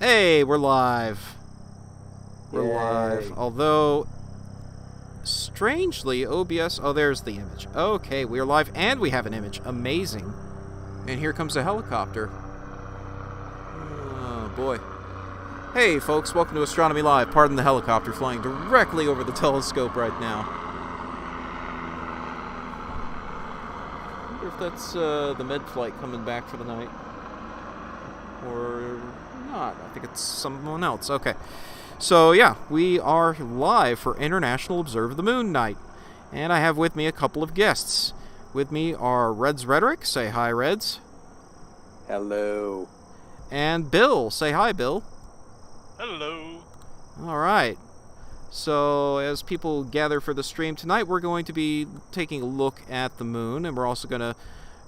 Hey, we're live. We're Yay. live. Although, strangely, OBS... Oh, there's the image. Okay, we are live, and we have an image. Amazing. And here comes a helicopter. Oh, boy. Hey, folks, welcome to Astronomy Live. Pardon the helicopter flying directly over the telescope right now. I wonder if that's the med flight coming back for the night. Or not. I think it's someone else. Okay. So, yeah, we are live for International Observe the Moon Night. And I have with me a couple of guests. With me are Reds Rhetoric. Say hi, Reds. Hello. And Bill. Say hi, Bill. Hello. All right. So, as people gather for the stream tonight, we're going to be taking a look at the moon, and we're also going to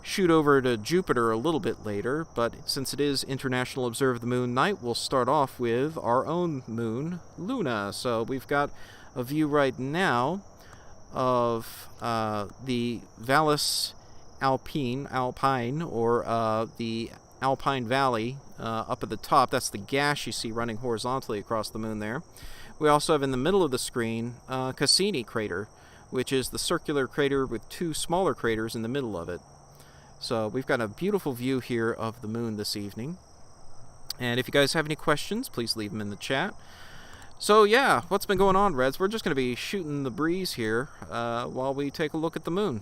shoot over to Jupiter a little bit later, but since it is International Observe the Moon Night, we'll start off with our own moon, Luna. So we've got a view right now of the Valles Alpine, or the Alpine Valley up at the top. That's the gas you see running horizontally across the moon there. We also have in the middle of the screen Cassini crater, which is the circular crater with two smaller craters in the middle of it. So we've got a beautiful view here of the moon this evening. And if you guys have any questions, please leave them in the chat. So yeah, what's been going on, Reds? We're just going to be shooting the breeze here while we take a look at the moon.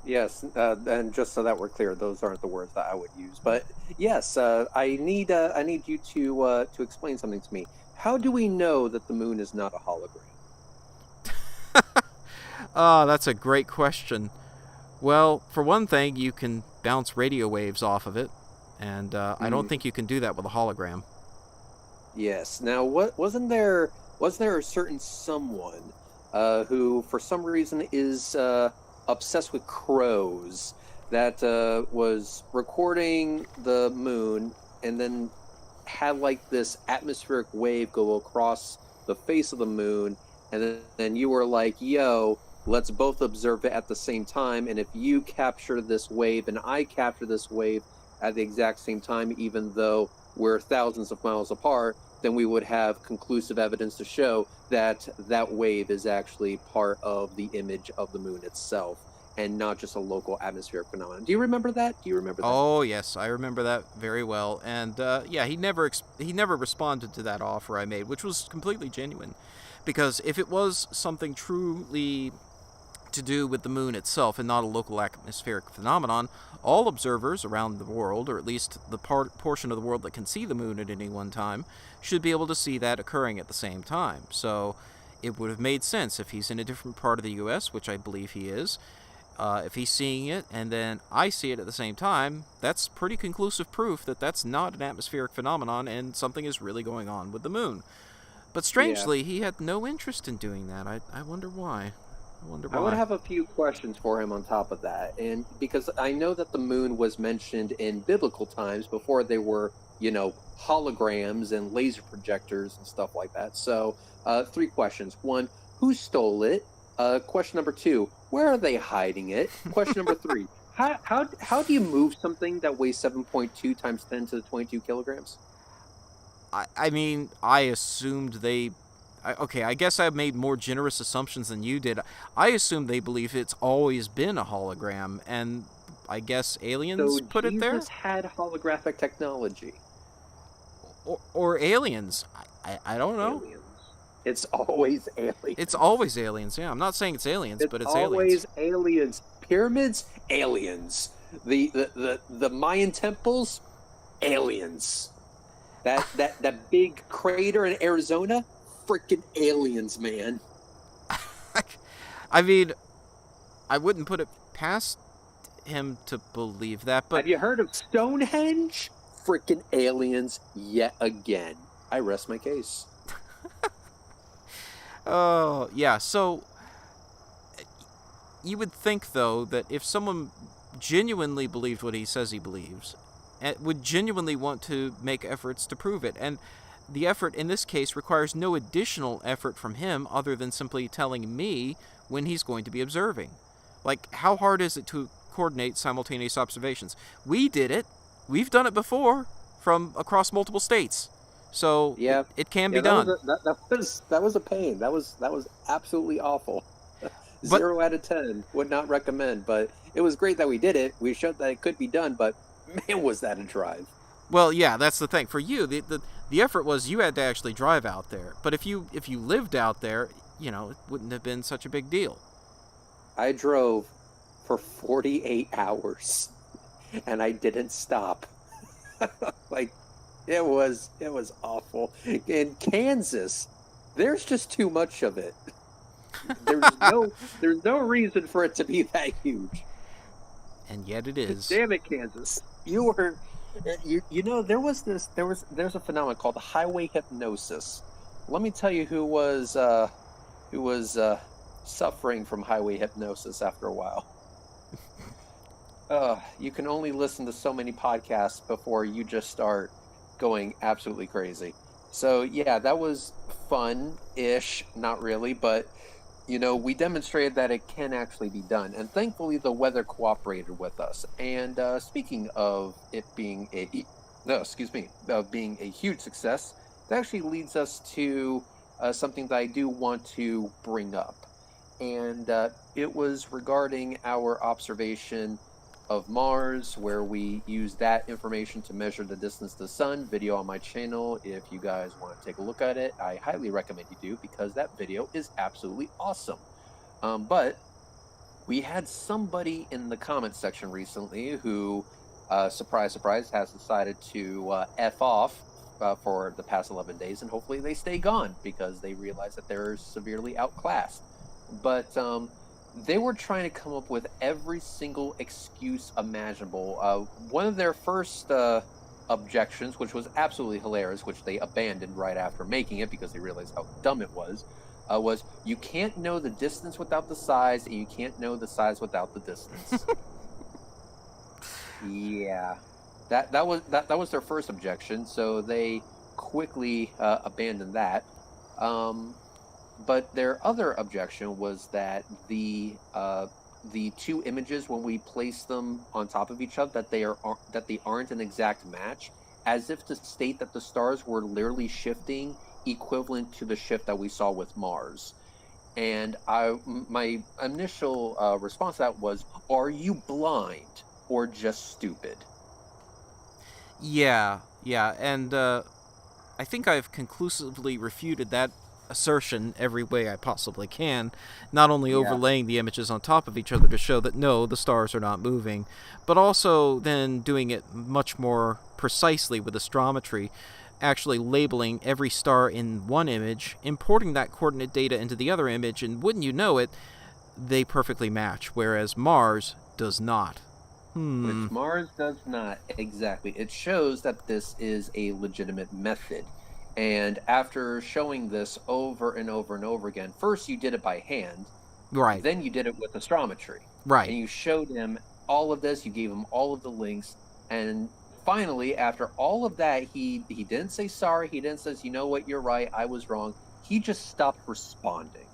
Yes, and just so that we're clear, those aren't the words that I would use. But yes, I need you to explain something to me. How do we know that the moon is not a hologram? That's a great question. Well, for one thing, you can bounce radio waves off of it, and I don't think you can do that with a hologram. Yes. Now, wasn't there a certain someone who, for some reason, is obsessed with crows that was recording the moon and then had like this atmospheric wave go across the face of the moon, and then you were like, "Yo, let's both observe it at the same time, and if you capture this wave and I capture this wave at the exact same time, even though we're thousands of miles apart, then we would have conclusive evidence to show that that wave is actually part of the image of the moon itself and not just a local atmospheric phenomenon." Do you remember that? Oh, yes, I remember that very well. And yeah, he never responded to that offer I made, which was completely genuine. Because if it was something truly to do with the moon itself and not a local atmospheric phenomenon, all observers around the world, or at least the portion of the world that can see the moon at any one time, should be able to see that occurring at the same time. So it would have made sense if he's in a different part of the U.S., which I believe he is. If he's seeing it and then I see it at the same time, that's pretty conclusive proof that that's not an atmospheric phenomenon and something is really going on with the moon. But strangely, he had no interest in doing that. I wonder why. I would have a few questions for him on top of that, and because I know that the moon was mentioned in biblical times before they were, holograms and laser projectors and stuff like that. So, 3 questions. 1, who stole it? Question number 2, where are they hiding it? Question number 3, how do you move something that weighs 7.2 times 10 to the 22 kilograms? I mean, I assumed they... Okay, I guess I made more generous assumptions than you did. I assume they believe it's always been a hologram, and I guess aliens put it there? Jesus had holographic technology. Or aliens. I don't know. Aliens. It's always aliens. It's always aliens, yeah. I'm not saying it's aliens, but it's always aliens. Aliens. Pyramids, aliens. The Mayan temples, aliens. That big crater in Arizona, freaking aliens, man. I mean, I wouldn't put it past him to believe that, but... Have you heard of Stonehenge? Freaking aliens yet again. I rest my case. Oh, yeah, so... You would think, though, that if someone genuinely believed what he says he believes, and would genuinely want to make efforts to prove it, and the effort in this case requires no additional effort from him other than simply telling me when he's going to be observing. Like, how hard is it to coordinate simultaneous observations? We did it. We've done it before from across multiple states. So Yeah, it can yeah, be done. that was a pain. That was absolutely awful. But 0 out of 10. Would not recommend. But it was great that we did it. We showed that it could be done. But man, was that a drive? well, yeah, that's the thing. For you, the effort was you had to actually drive out there. But if you lived out there, it wouldn't have been such a big deal. I drove for 48 hours, and I didn't stop. Like it was awful. In Kansas, there's just too much of it. There's no reason for it to be that huge. And yet it is. Damn it, Kansas. There's a phenomenon called highway hypnosis. Let me tell you who was suffering from highway hypnosis after a while. You can only listen to so many podcasts before you just start going absolutely crazy. So yeah, that was fun-ish, not really, but we demonstrated that it can actually be done, and thankfully the weather cooperated with us. And speaking of it being being a huge success, that actually leads us to something that I do want to bring up, and it was regarding our observation of Mars, where we use that information to measure the distance to the sun. Video on my channel. If you guys want to take a look at it, I highly recommend you do, because that video is absolutely awesome. But we had somebody in the comment section recently who, surprise, surprise, has decided to F off for the past 11 days, and hopefully they stay gone because they realize that they're severely outclassed. But they were trying to come up with every single excuse imaginable. One of their first objections, which was absolutely hilarious, which they abandoned right after making it because they realized how dumb it was you can't know the distance without the size, and you can't know the size without the distance. Yeah, that was their first objection, so they quickly abandoned that. But their other objection was that the two images, when we place them on top of each other, that they aren't an exact match, as if to state that the stars were literally shifting equivalent to the shift that we saw with Mars. And my initial response to that was, "Are you blind or just stupid?" Yeah, and I think I've conclusively refuted that assertion every way I possibly can, not only overlaying the images on top of each other to show that no, the stars are not moving, but also then doing it much more precisely with astrometry, actually labeling every star in one image, importing that coordinate data into the other image, and wouldn't you know it, they perfectly match, whereas Mars does not. Which Mars does not, exactly. It shows that this is a legitimate method. And after showing this over and over and over again, first you did it by hand, right? Then you did it with astrometry, right? And you showed him all of this. You gave him all of the links, and finally, after all of that, he didn't say sorry. He didn't say, "You know what? You're right. I was wrong." He just stopped responding.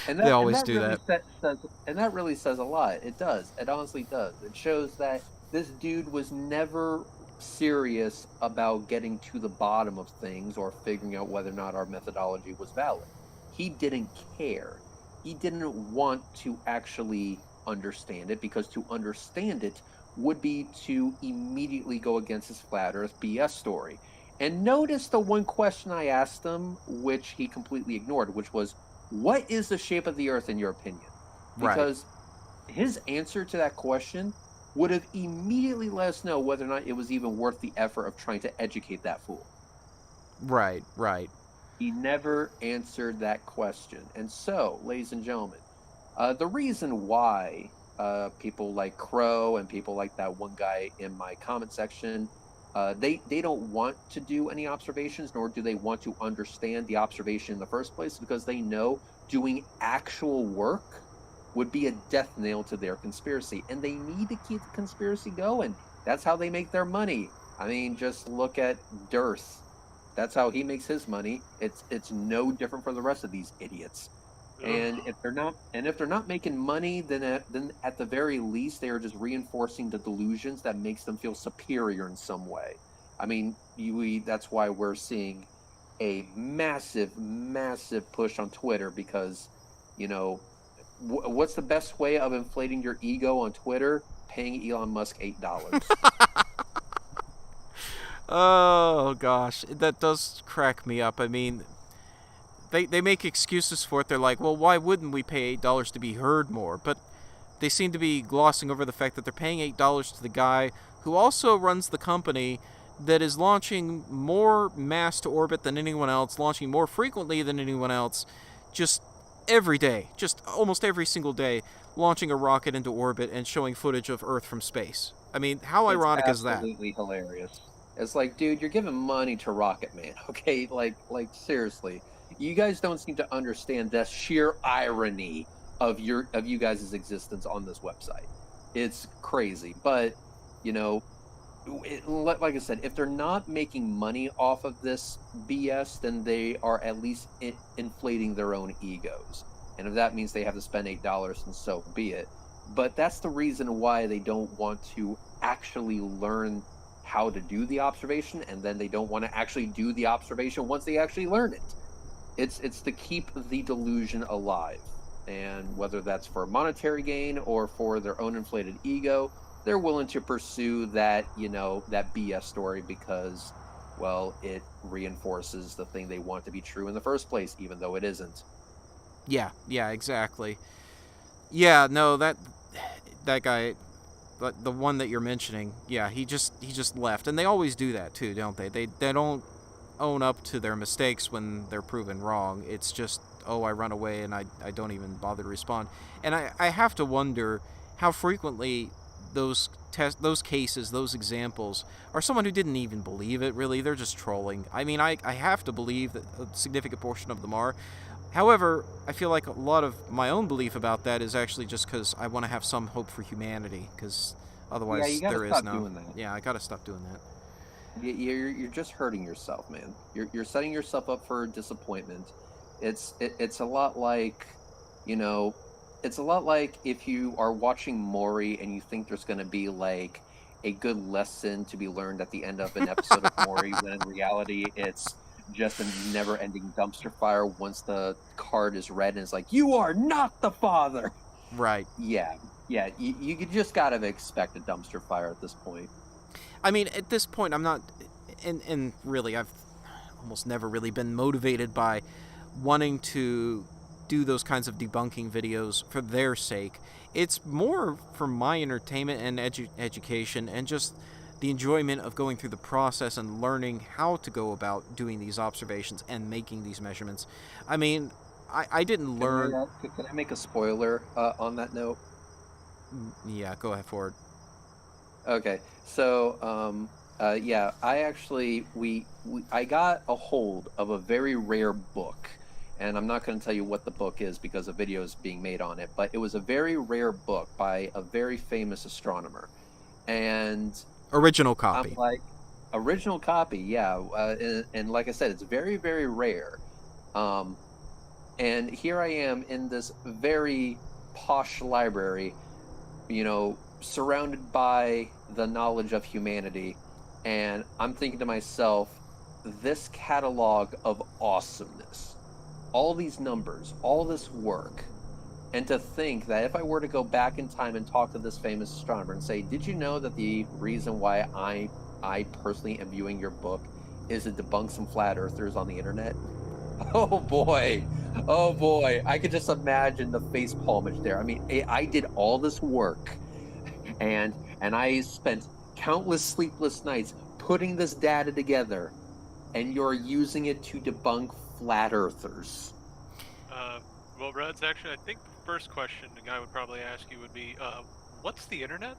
And that, they always and that do really that. And that really says a lot. It does. It honestly does. It shows that this dude was never serious about getting to the bottom of things or figuring out whether or not our methodology was valid. He didn't care. He didn't want to actually understand it, because to understand it would be to immediately go against his flat Earth BS story. And notice the one question I asked him, which he completely ignored, which was, what is the shape of the Earth in your opinion? Because his answer to that question would have immediately let us know whether or not it was even worth the effort of trying to educate that fool. Right. He never answered that question. And so, ladies and gentlemen, the reason why people like Crow and people like that one guy in my comment section, they don't want to do any observations, nor do they want to understand the observation in the first place, because they know doing actual work would be a death nail to their conspiracy, and they need to keep the conspiracy going. That's how they make their money. I mean, just look at Dearth. That's how he makes his money. It's no different for the rest of these idiots. And if they're not making money, then at the very least they are just reinforcing the delusions that makes them feel superior in some way. I mean, that's why we're seeing a massive, massive push on Twitter because, what's the best way of inflating your ego on Twitter? Paying Elon Musk $8. Oh gosh, that does crack me up. I mean, they make excuses for it. They're like, well, why wouldn't we pay $8 to be heard more? But they seem to be glossing over the fact that they're paying $8 to the guy who also runs the company that is launching more mass to orbit than anyone else, launching more frequently than anyone else, just every day, just almost every single day, launching a rocket into orbit and showing footage of Earth from space. I mean, how ironic is that? It's absolutely hilarious. It's like, dude, you're giving money to Rocket Man, okay? Like seriously, you guys don't seem to understand the sheer irony of you guys' existence on this website. It's crazy, but like I said, if they're not making money off of this BS, then they are at least inflating their own egos. And if that means they have to spend $8, then so be it. But that's the reason why they don't want to actually learn how to do the observation, and then they don't want to actually do the observation once they actually learn it. It's to keep the delusion alive. And whether that's for monetary gain or for their own inflated ego, they're willing to pursue that, that BS story because, well, it reinforces the thing they want to be true in the first place, even though it isn't. Yeah, exactly. Yeah, no, that guy, the one that you're mentioning, yeah, he just left, and they always do that too, don't they? They don't own up to their mistakes when they're proven wrong. It's just, oh, I run away and I don't even bother to respond. And I have to wonder how frequently those cases, those examples, are someone who didn't even believe it, really. They're just trolling. I mean, I have to believe that a significant portion of them are. However, I feel like a lot of my own belief about that is actually just because I want to have some hope for humanity, because otherwise there is no... doing that. Yeah, I gotta stop doing that. You're just hurting yourself, man. You're setting yourself up for disappointment. It's a lot like, it's a lot like if you are watching Maury and you think there's going to be like a good lesson to be learned at the end of an episode of Maury, when in reality it's just a never-ending dumpster fire once the card is read and it's like, you are not the father. Right. Yeah. You just gotta expect a dumpster fire at this point. I mean, at this point, I'm not, and really, I've almost never really been motivated by wanting to do those kinds of debunking videos for their sake. It's more for my entertainment and education, and just the enjoyment of going through the process and learning how to go about doing these observations and making these measurements. I mean, I didn't learn... Can I make a spoiler on that note? Yeah, go ahead, forward. Okay, so yeah, I got a hold of a very rare book, and I'm not going to tell you what the book is because a video is being made on it, but it was a very rare book by a very famous astronomer, and original copy. I'm like, original copy, yeah, and like I said, it's very, very rare, and here I am in this very posh library, surrounded by the knowledge of humanity, and I'm thinking to myself, this catalog of awesomeness, all these numbers, all this work, and to think that if I were to go back in time and talk to this famous astronomer and say, did you know that the reason why I personally am viewing your book is to debunk some flat earthers on the internet? Oh boy, I could just imagine the face palmage there. I mean, I did all this work, and I spent countless sleepless nights putting this data together, and you're using it to debunk flat earthers. Well, Reds, actually, I think the first question the guy would probably ask you would be, what's the internet?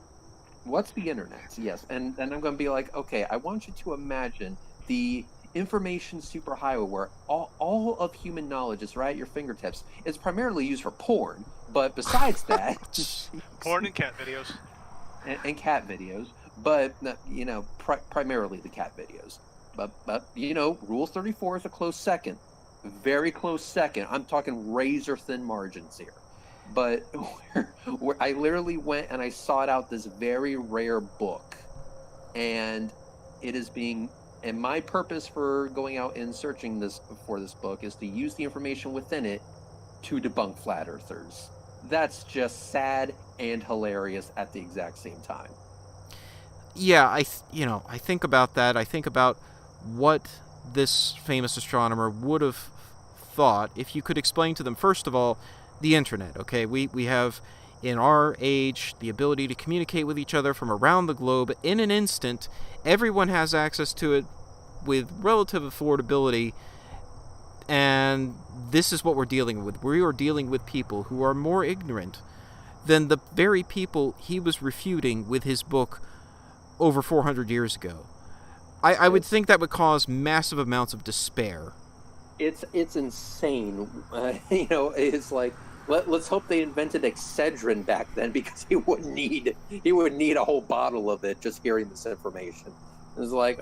What's the internet? Yes, and I'm going to be like, okay, I want you to imagine the information superhighway where all of human knowledge is right at your fingertips. It's primarily used for porn, but besides that... Porn and cat videos. And cat videos, but, primarily the cat videos. But Rule 34 is a close second. Very close second. I'm talking razor-thin margins here. But where I literally went and I sought out this very rare book. And it is being, and my purpose for going out and searching for this book is to use the information within it to debunk flat earthers. That's just sad and hilarious at the exact same time. Yeah, I think about that. I think about what this famous astronomer would have thought if you could explain to them, first of all, the internet. Okay, we have in our age the ability to communicate with each other from around the globe in an instant. Everyone has access to it with relative affordability, and this is what we're dealing with. We are dealing with people who are more ignorant than the very people he was refuting with his book over 400 years ago. I would think that would cause massive amounts of despair. It's insane. It's like, let's hope they invented Excedrin back then, because he would need a whole bottle of it just hearing this information. It's like,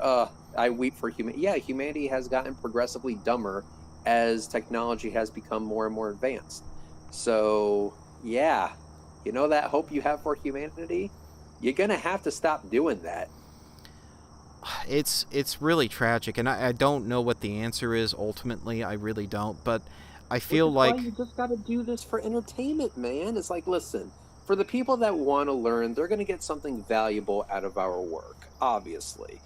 I weep for humanity. Yeah, humanity has gotten progressively dumber as technology has become more and more advanced. So, yeah, that hope you have for humanity, you're gonna have to stop doing that. It's really tragic, and I don't know what the answer is ultimately. I really don't, but I feel like you just got to do this for entertainment, man. It's like, listen, for the people that want to learn, they're going to get something valuable out of our work, obviously.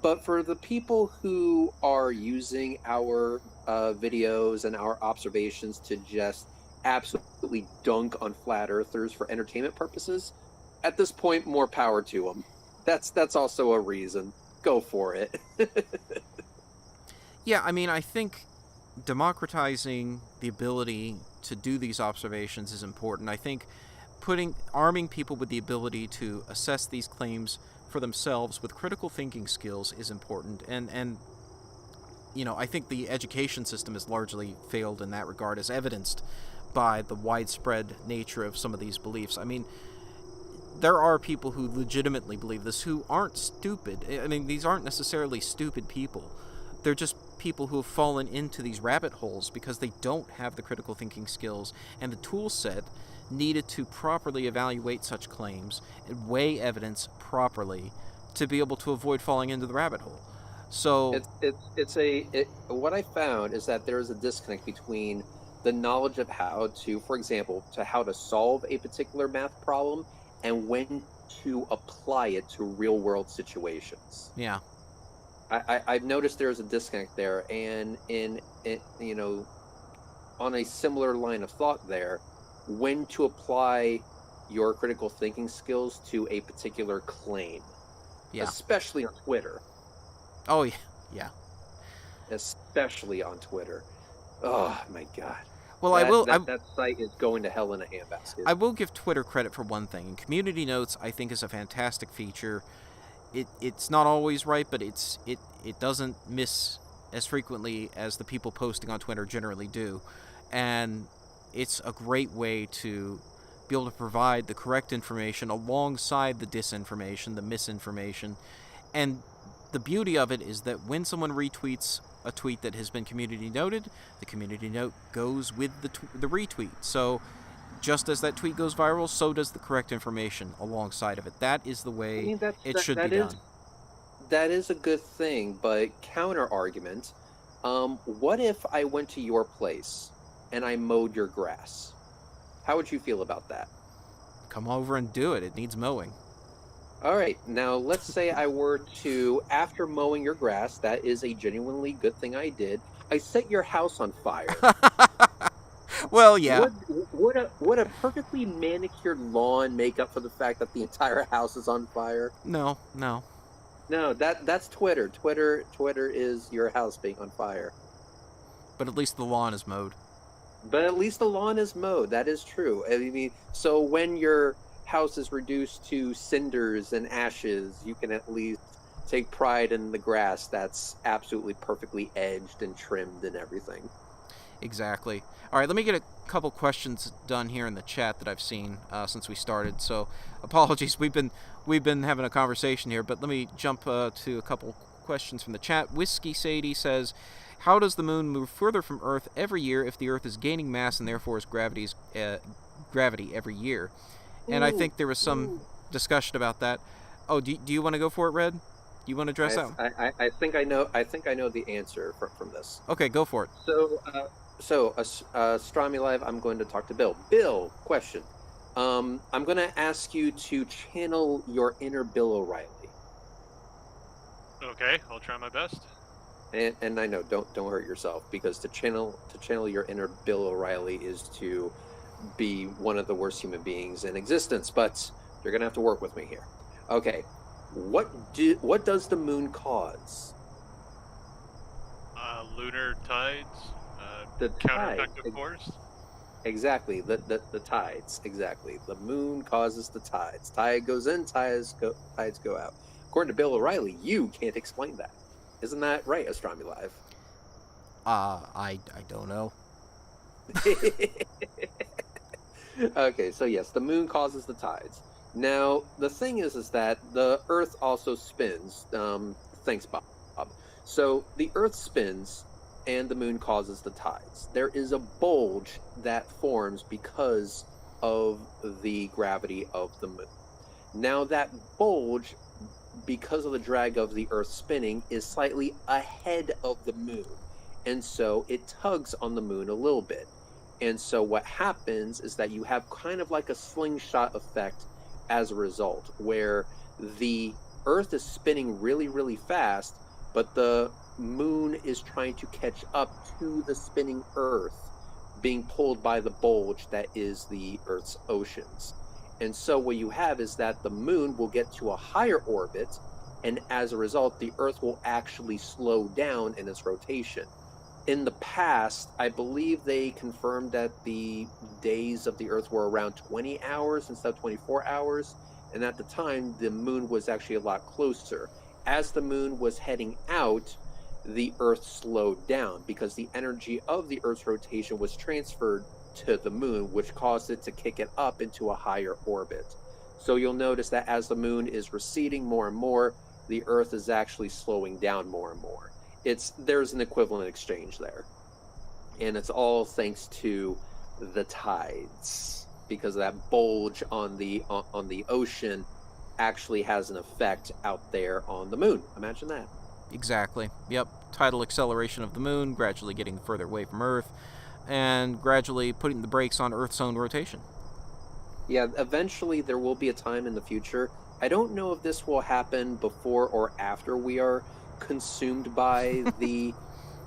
But for the people who are using our videos and our observations to just absolutely dunk on flat earthers for entertainment purposes, at this point, more power to them. That's also a reason. Go for it. Yeah, I mean, I think democratizing the ability to do these observations is important. I think arming people with the ability to assess these claims for themselves with critical thinking skills is important. And I think the education system has largely failed in that regard, as evidenced by the widespread nature of some of these beliefs. I mean, there are people who legitimately believe this who aren't stupid. I mean, these aren't necessarily stupid people. They're just people who have fallen into these rabbit holes because they don't have the critical thinking skills and the tool set needed to properly evaluate such claims and weigh evidence properly to be able to avoid falling into the rabbit hole. So what I found is that there is a disconnect between the knowledge of how to, for example, how to solve a particular math problem and when to apply it to real world situations. Yeah. I've noticed there's a disconnect there, and on a similar line of thought there, when to apply your critical thinking skills to a particular claim. Yeah. Especially on Twitter. Oh, yeah. Especially on Twitter. Oh, my God. Well, that site is going to hell in a handbasket. I will give Twitter credit for one thing. And Community Notes, I think, is a fantastic feature. It's not always right, but it doesn't miss as frequently as the people posting on Twitter generally do. And it's a great way to be able to provide the correct information alongside the disinformation, the misinformation. And the beauty of it is that when someone retweets a tweet that has been community noted, the community note goes with the retweet. So just as that tweet goes viral, so does the correct information alongside of it. That is the way it should be done. That is a good thing, but counter argument, what if I went to your place and I mowed your grass? How would you feel about that? Come over and do it. It needs mowing. All right, now let's say I were to, after mowing your grass, that is a genuinely good thing I did, I set your house on fire. Well, yeah. Would a perfectly manicured lawn make up for the fact that the entire house is on fire? No. No, that's Twitter. Twitter is your house being on fire. But at least the lawn is mowed. That is true. I mean, so when your house is reduced to cinders and ashes, you can at least take pride in the grass that's absolutely perfectly edged and trimmed and everything. Exactly. All right, let me get a couple questions done here in the chat that I've seen since we started. So, apologies, we've been having a conversation here, but let me jump to a couple questions from the chat. Whiskey Sadie says, "How does the moon move further from Earth every year if the Earth is gaining mass and therefore is gravity every year?" And I think there was some discussion about that. Oh, do you want to go for it, Red? You want to address that one? I think I know. I think I know the answer from this. Okay, go for it. Astronomy Live. I'm going to talk to Bill. Bill, question. I'm going to ask you to channel your inner Bill O'Reilly. Okay, I'll try my best. And I know, don't hurt yourself, because to channel your inner Bill O'Reilly is to be one of the worst human beings in existence. But you're going to have to work with me here. Okay. What does the moon cause? Lunar tides. The countereffective force. Exactly. The tides. Exactly. The moon causes the tides. Tide goes in, tides go out. According to Bill O'Reilly, you can't explain that. Isn't that right, Astronomy Live? I don't know. Okay, so yes, the moon causes the tides. Now, the thing is that the Earth also spins. Thanks, Bob. So the Earth spins, and the moon causes the tides. There is a bulge that forms because of the gravity of the moon. Now, that bulge, because of the drag of the Earth spinning, is slightly ahead of the moon. And so it tugs on the moon a little bit. And so what happens is that you have kind of like a slingshot effect as a result, where the Earth is spinning really, really fast, but the moon is trying to catch up to the spinning Earth, being pulled by the bulge that is the Earth's oceans. And so what you have is that the moon will get to a higher orbit, and as a result, the Earth will actually slow down in its rotation. In the past, I believe they confirmed that the days of the Earth were around 20 hours instead of 24 hours. And at the time, the moon was actually a lot closer. As the moon was heading out, the Earth slowed down because the energy of the Earth's rotation was transferred to the moon, which caused it to kick it up into a higher orbit. So you'll notice that as the moon is receding more and more, the Earth is actually slowing down more and more. There's an equivalent exchange there, and it's all thanks to the tides, because that bulge on the ocean actually has an effect out there on the moon. Imagine that. Exactly. Yep. Tidal acceleration of the moon, gradually getting further away from Earth, and gradually putting the brakes on Earth's own rotation. Yeah, eventually there will be a time in the future. I don't know if this will happen before or after we are consumed by the,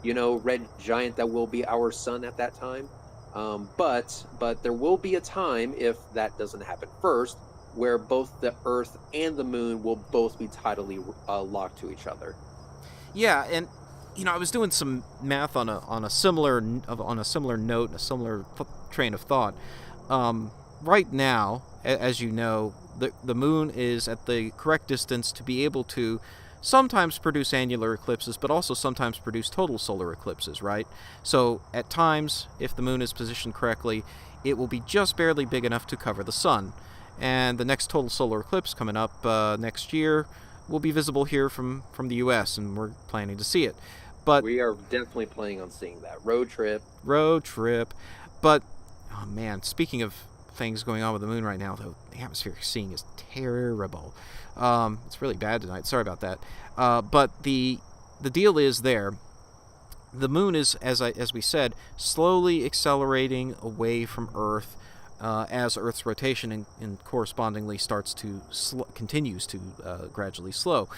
red giant that will be our sun at that time. But there will be a time, if that doesn't happen first, where both the Earth and the moon will both be tidally locked to each other. Yeah, and I was doing some math on a similar note, a similar train of thought. Right now, as you know, the moon is at the correct distance to be able to sometimes produce annular eclipses, but also sometimes produce total solar eclipses, right? So at times, if the moon is positioned correctly, it will be just barely big enough to cover the sun. And the next total solar eclipse coming up next year will be visible here from the U.S., and we're planning to see it. But we are definitely planning on seeing that. Road trip. But, oh man, speaking of things going on with the moon right now, though, the atmospheric seeing is terrible. It's really bad tonight. Sorry about that. But the deal is there. The moon is, as we said, slowly accelerating away from Earth as Earth's rotation and correspondingly continues to gradually slow.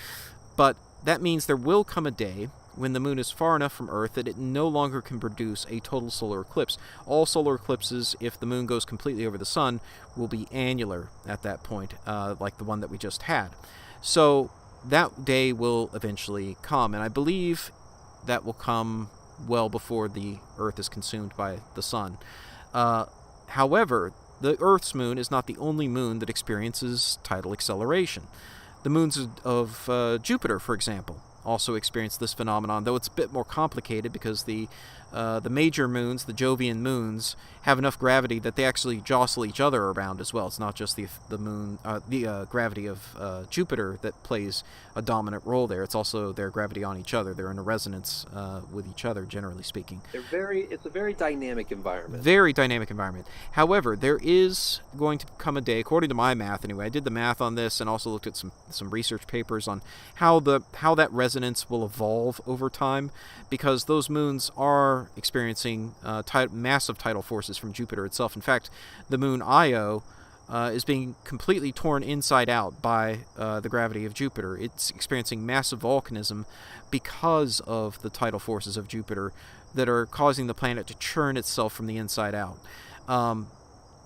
But that means there will come a day when the moon is far enough from Earth that it no longer can produce a total solar eclipse. All solar eclipses, if the moon goes completely over the sun, will be annular at that point, like the one that we just had. So that day will eventually come, and I believe that will come well before the Earth is consumed by the sun. However, the Earth's moon is not the only moon that experiences tidal acceleration. The moons of Jupiter, for example, also experience this phenomenon, though it's a bit more complicated because the the major moons, the Jovian moons, have enough gravity that they actually jostle each other around as well. It's not just the moon, the gravity of Jupiter that plays a dominant role there. It's also their gravity on each other. They're in a resonance with each other, generally speaking. It's a very dynamic environment. Very dynamic environment. However, there is going to come a day, according to my math anyway. I did the math on this and also looked at some research papers on how that resonance will evolve over time, because those moons are experiencing massive tidal forces from Jupiter itself. In fact, the moon Io is being completely torn inside out by the gravity of Jupiter. It's experiencing massive volcanism because of the tidal forces of Jupiter that are causing the planet to churn itself from the inside out.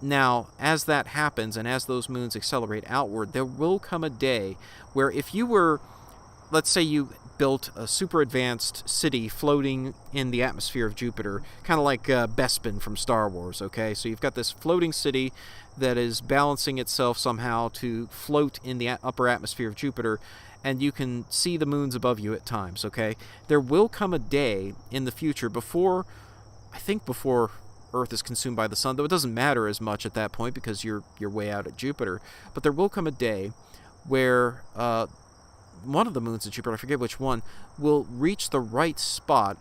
Now, as that happens and as those moons accelerate outward, there will come a day where if you were, let's say you built a super advanced city floating in the atmosphere of Jupiter, kind of like Bespin from Star Wars, okay? So you've got this floating city that is balancing itself somehow to float in the upper atmosphere of Jupiter, and you can see the moons above you at times, okay? There will come a day in the future before Earth is consumed by the sun, though it doesn't matter as much at that point because you're way out at Jupiter, but there will come a day where one of the moons of Jupiter, I forget which one, will reach the right spot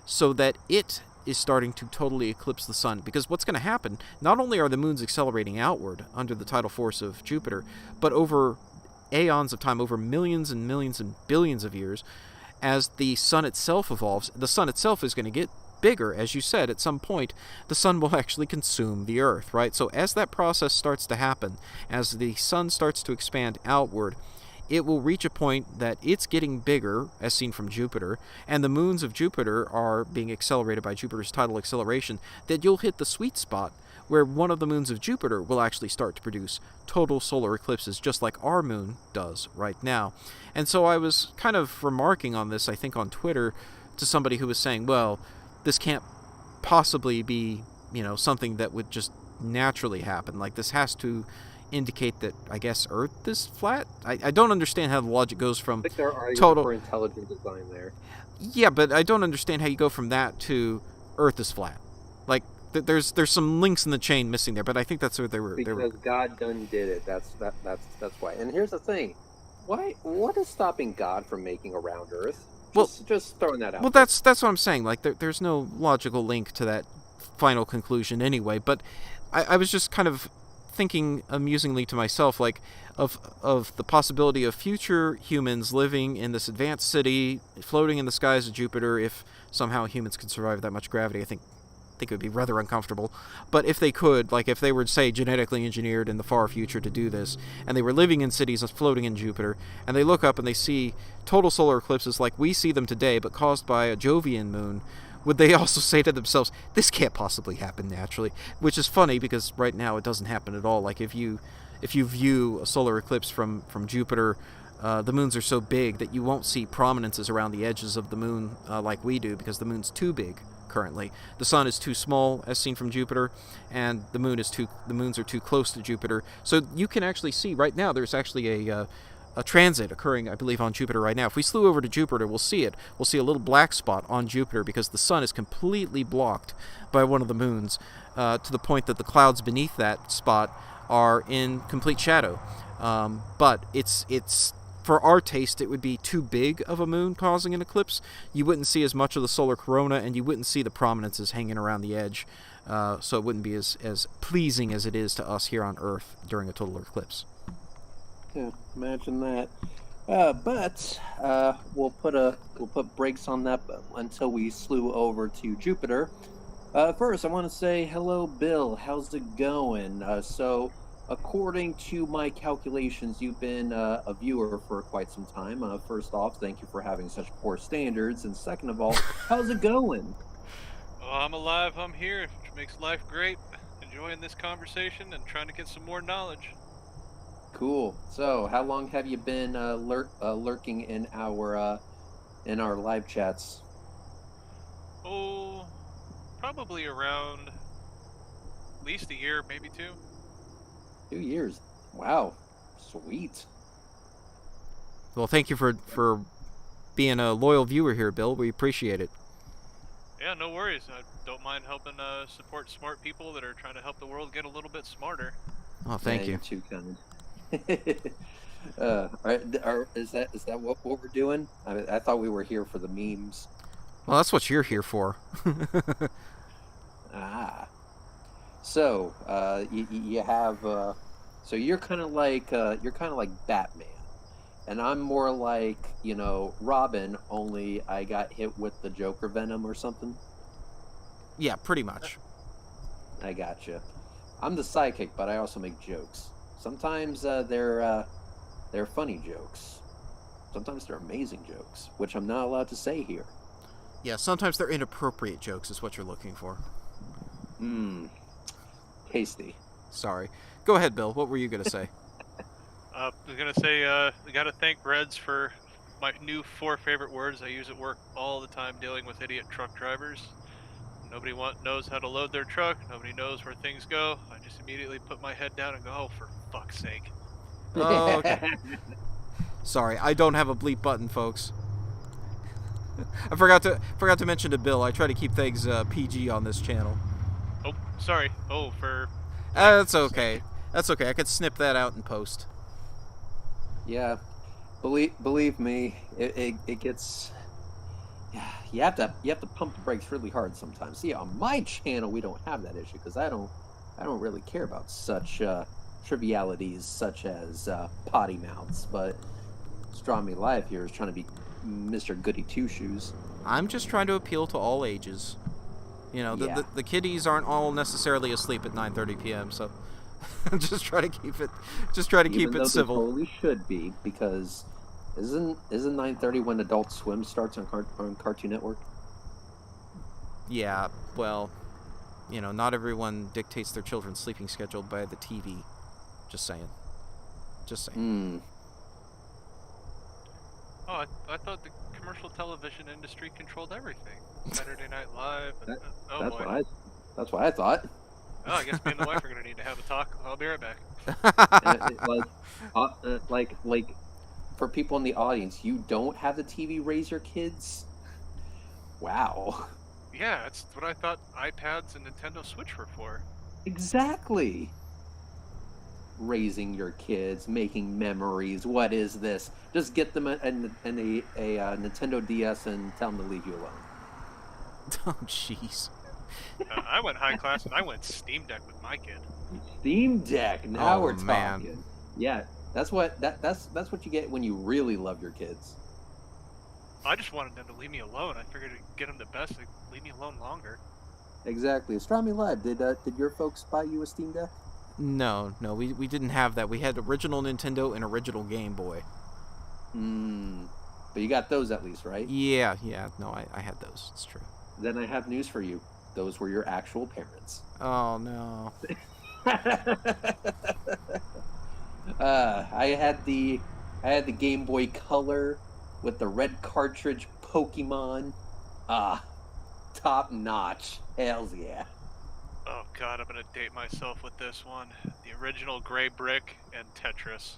so that it is starting to totally eclipse the sun. Because what's going to happen, not only are the moons accelerating outward under the tidal force of Jupiter, but over aeons of time, over millions and millions and billions of years, as the sun itself evolves, the sun itself is going to get bigger. As you said, at some point, the sun will actually consume the Earth, right? So as that process starts to happen, as the sun starts to expand outward, it will reach a point that it's getting bigger, as seen from Jupiter, and the moons of Jupiter are being accelerated by Jupiter's tidal acceleration, that you'll hit the sweet spot where one of the moons of Jupiter will actually start to produce total solar eclipses, just like our moon does right now. And so I was kind of remarking on this, I think on Twitter, to somebody who was saying, well, this can't possibly be, something that would just naturally happen. Like, this has to indicate that, I guess, Earth is flat? I don't understand how the logic goes from I think there are total for intelligent design there. Yeah, but I don't understand how you go from that to Earth is flat. Like, there's some links in the chain missing there, but I think that's what they were. Because God done did it. That's why. And here's the thing: what is stopping God from making a round Earth? Just throwing that out. Well, that's what I'm saying. Like, there's no logical link to that final conclusion anyway. But I was just kind of thinking amusingly to myself, like, of the possibility of future humans living in this advanced city, floating in the skies of Jupiter. If somehow humans could survive that much gravity, I think it would be rather uncomfortable. But if they could, like if they were, say, genetically engineered in the far future to do this, and they were living in cities floating in Jupiter, and they look up and they see total solar eclipses like we see them today, but caused by a Jovian moon, would they also say to themselves, this can't possibly happen naturally? Which is funny, because right now it doesn't happen at all. Like, if you view a solar eclipse from Jupiter, the moons are so big that you won't see prominences around the edges of the moon like we do, because the moon's too big currently. The sun is too small, as seen from Jupiter, and the moons are too close to Jupiter. So you can actually see right now there's actually a transit occurring, I believe, on Jupiter right now. If we flew over to Jupiter, we'll see it. We'll see a little black spot on Jupiter because the sun is completely blocked by one of the moons, to the point that the clouds beneath that spot are in complete shadow. But it's for our taste, it would be too big of a moon causing an eclipse. You wouldn't see as much of the solar corona, and you wouldn't see the prominences hanging around the edge. So it wouldn't be as pleasing as it is to us here on Earth during a total eclipse. Yeah, imagine that. But we'll put brakes on that until we slew over to Jupiter. First, I want to say hello, Bill. How's it going? So, according to my calculations, you've been a viewer for quite some time. First off, thank you for having such poor standards. And second of all, how's it going? Oh, I'm alive. I'm here, which makes life great. Enjoying this conversation and trying to get some more knowledge. Cool. So, how long have you been lurking in our live chats? Oh, probably around at least a year, maybe 2. 2 years. Wow. Sweet. Well, thank you for being a loyal viewer here, Bill. We appreciate it. Yeah, no worries. I don't mind helping support smart people that are trying to help the world get a little bit smarter. Oh, thank you. You're too kind. Is that what we're doing? I thought we were here for the memes. Well, that's what you're here for. Ah. So, you have so you're kind of like Batman, and I'm more like, Robin, only I got hit with the Joker venom or something. Yeah, pretty much. I gotcha. I'm the sidekick, but I also make jokes. Sometimes they're funny jokes. Sometimes they're amazing jokes, which I'm not allowed to say here. Yeah, sometimes they're inappropriate jokes is what you're looking for. Tasty. Sorry. Go ahead, Bill. What were you going to say? I was going to say, I got to thank Reds for my new 4 favorite words I use at work all the time dealing with idiot truck drivers. Nobody knows how to load their truck. Nobody knows where things go. I just immediately put my head down and go, oh, for fuck's sake. Oh, okay. Sorry, I don't have a bleep button, folks. I forgot to mention to Bill, I try to keep things PG on this channel. Oh, sorry. Oh, for... That's okay. That's okay. I could snip that out in post. Yeah. Believe me, it gets... You have to pump the brakes really hard sometimes. See, on my channel we don't have that issue because I don't really care about such trivialities such as potty mouths. But Astronomy Live here is trying to be Mr. Goody Two Shoes. I'm just trying to appeal to all ages. The kiddies aren't all necessarily asleep at 9:30 p.m. So just try to keep it civil. They totally should be, because isn't 9:30 when Adult Swim starts on Cartoon Network? Yeah, well, not everyone dictates their children's sleeping schedule by the TV. Just saying. Oh, I thought the commercial television industry controlled everything. Saturday Night Live. That's what I thought. Oh, I guess me and the wife are going to need to have a talk. I'll be right back. Like, for people in the audience, you don't have the TV raise your kids? Wow. Yeah, that's what I thought iPads and Nintendo Switch were for. Exactly. Raising your kids, making memories. What is this? Just get them a Nintendo DS and tell them to leave you alone. Oh, jeez. I went high class and I went Steam Deck with my kid. Steam Deck. Now we're talking. Man. Yeah, that's what you get when you really love your kids. I just wanted them to leave me alone. I figured to get them the best, they'd leave me alone longer. Exactly. Astronomy Live, did your folks buy you a Steam Deck? No, we didn't have that. We had original Nintendo and original Game Boy. But you got those at least, right? Yeah. No, I had those. It's true. Then I have news for you. Those were your actual parents. Oh, no. I had the Game Boy Color with the red cartridge Pokemon. Top notch. Hells yeah. Oh god, I'm gonna date myself with this one. The original Gray Brick and Tetris.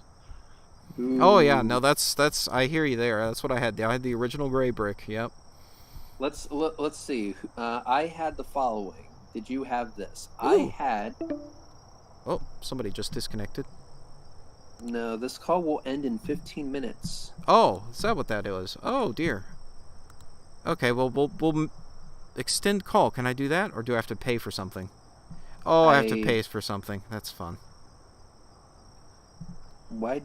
Ooh. Oh yeah, no, that's I hear you there. That's what I had. I had the original Gray Brick. Yep. Let's see. I had the following. Did you have this? Ooh. I had... Oh, somebody just disconnected. No, this call will end in 15 minutes. Oh, is that what that is? Oh, dear. Okay, well, we'll extend call. Can I do that, or do I have to pay for something? Oh, I have to pay for something. That's fun. What?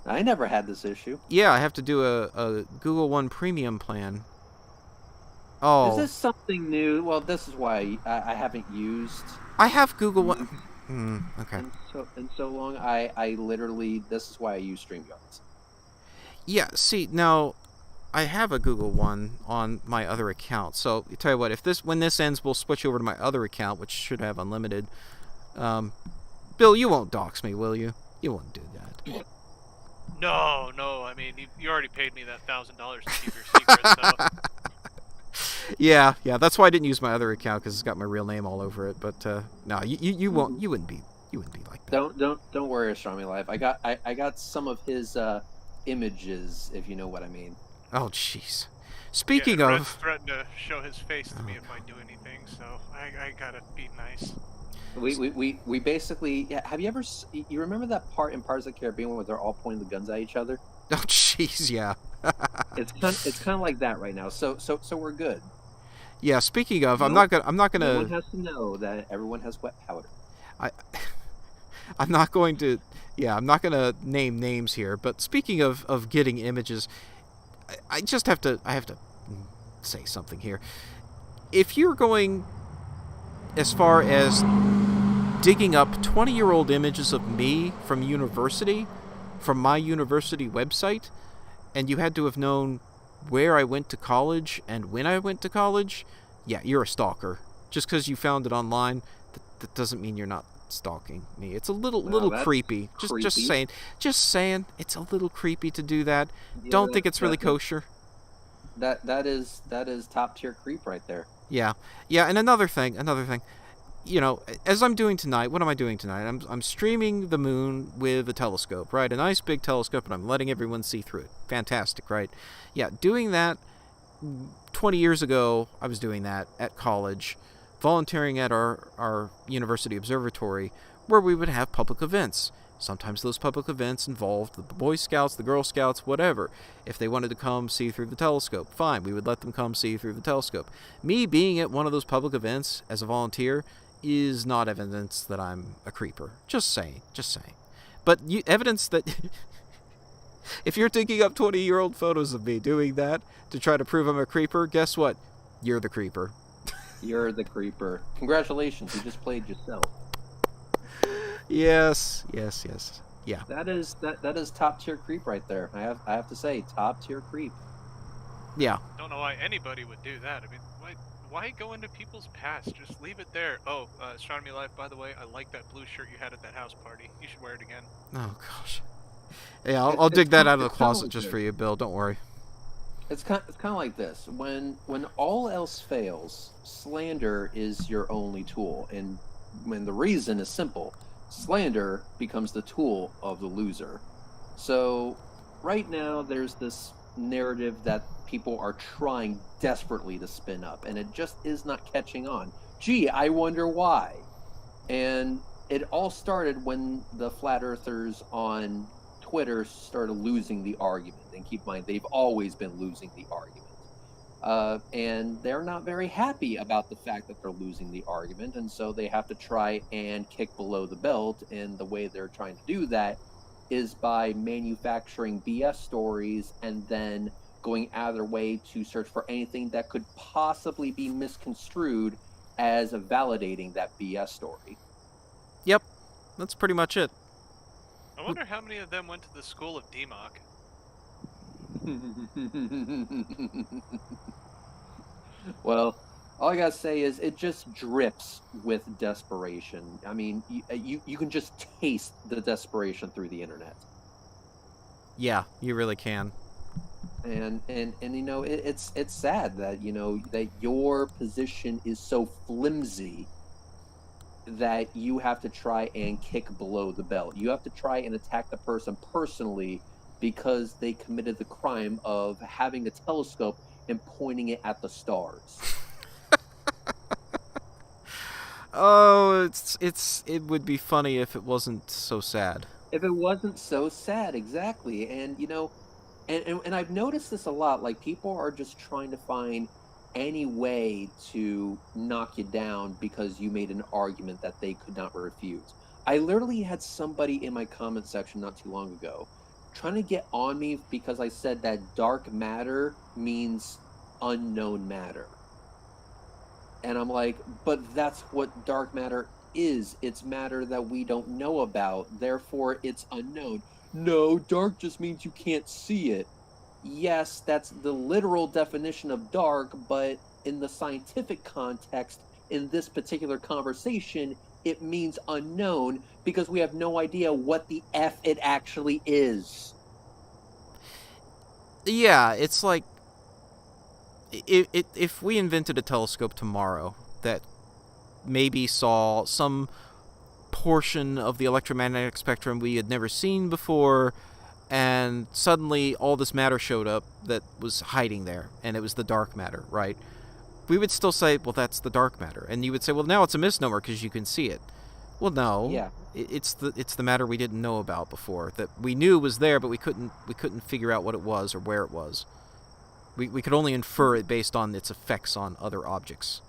I never had this issue. Yeah, I have to do a Google One Premium plan. Oh. Is this something new? Well, this is why I haven't used... I have Google One... okay. And so long, I literally... This is why I use StreamYards. Yeah, see, now... I have a Google One on my other account, so tell you what, when this ends, we'll switch over to my other account, which should have unlimited. Bill, you won't dox me, will you? You won't do that. No, I mean, you already paid me that $1,000 to keep your secret, so... Yeah, that's why I didn't use my other account, because it's got my real name all over it, but, no, you wouldn't be like that. Don't worry, Astronomy Live. I got some of his, images, if you know what I mean. Oh, jeez. Speaking and Red's of... threatened to show his face to me if I do anything, so I gotta be nice. We basically, yeah, have you ever you remember that part in Pirates of the Caribbean where they're all pointing the guns at each other? Oh, jeez, yeah. It's kind of like that right now. So we're good. Yeah, speaking of, I'm No not gonna... one has to know that everyone has wet powder. I'm not going to... Yeah, I'm not gonna name names here, but speaking of getting images, I have to say something here. If you're going as far as digging up 20-year-old images of me from university, from my university website, and you had to have known where I went to college and when I went to college, yeah, you're a stalker. Just because you found it online, that doesn't mean you're not stalking me. It's a little creepy. Just saying, it's a little creepy to do that. Yeah, Don't think it's really kosher. That is top tier creep right there. Yeah, and another thing. You know, as I'm doing tonight, what am I doing tonight? I'm streaming the moon with a telescope, right? A nice big telescope, and I'm letting everyone see through it. Fantastic, right? Yeah, doing that 20 years ago, I was doing that at college, volunteering at our university observatory, where we would have public events. Sometimes those public events involved the Boy Scouts, the Girl Scouts, whatever. If they wanted to come see through the telescope, fine, we would let them come see through the telescope. Me being at one of those public events as a volunteer is not evidence that I'm a creeper. Just saying. But evidence that if you're digging up 20-year-old photos of me doing that to try to prove I'm a creeper, guess what? You're the creeper. You're the creeper. Congratulations, you just played yourself. Yes. Yeah. That is top tier creep right there. I have to say, top tier creep. Yeah. Don't know why anybody would do that. I mean, why go into people's past? Just leave it there. Oh, Astronomy Life, by the way, I like that blue shirt you had at that house party. You should wear it again. Oh gosh. Yeah, I'll dig that out of the closet just for you, Bill. Don't worry. It's kind of like this. When all else fails, slander is your only tool, and when the reason is simple, slander becomes the tool of the loser. So, right now there's this narrative that people are trying desperately to spin up, and it just is not catching on. Gee, I wonder why. And it all started when the flat earthers on Twitter started losing the argument. And keep in mind, they've always been losing the argument. And they're not very happy about the fact that they're losing the argument, and so they have to try and kick below the belt, and the way they're trying to do that is by manufacturing BS stories and then going out of their way to search for anything that could possibly be misconstrued as validating that BS story. Yep, that's pretty much it. I wonder how many of them went to the school of DMOC. Well, all I gotta say is it just drips with desperation. I mean, you can just taste the desperation through the internet. Yeah, you really can. And you know, it's sad that, you know, that your position is so flimsy that you have to try and kick below the belt. You have to try and attack the person personally because they committed the crime of having a telescope and pointing it at the stars. Oh, it would be funny if it wasn't so sad. If it wasn't so sad, exactly. And you know, and I've noticed this a lot. Like, people are just trying to find any way to knock you down because you made an argument that they could not refute. I literally had somebody in my comment section not too long ago trying to get on me because I said that dark matter means unknown matter. And I'm like, but that's what dark matter is. It's matter that we don't know about, therefore it's unknown. No, dark just means you can't see it. Yes, that's the literal definition of dark, but in the scientific context, in this particular conversation, it means unknown because we have no idea what the F it actually is. Yeah, it's like if we invented a telescope tomorrow that maybe saw some portion of the electromagnetic spectrum we had never seen before, and and suddenly all this matter showed up that was hiding there, and it was the dark matter, right? We would still say, well, that's the dark matter. And you would say, well, now it's a misnomer because you can see it. Well, no. Yeah. It's the matter we didn't know about before, that we knew was there, but we couldn't figure out what it was or where it was. We could only infer it based on its effects on other objects.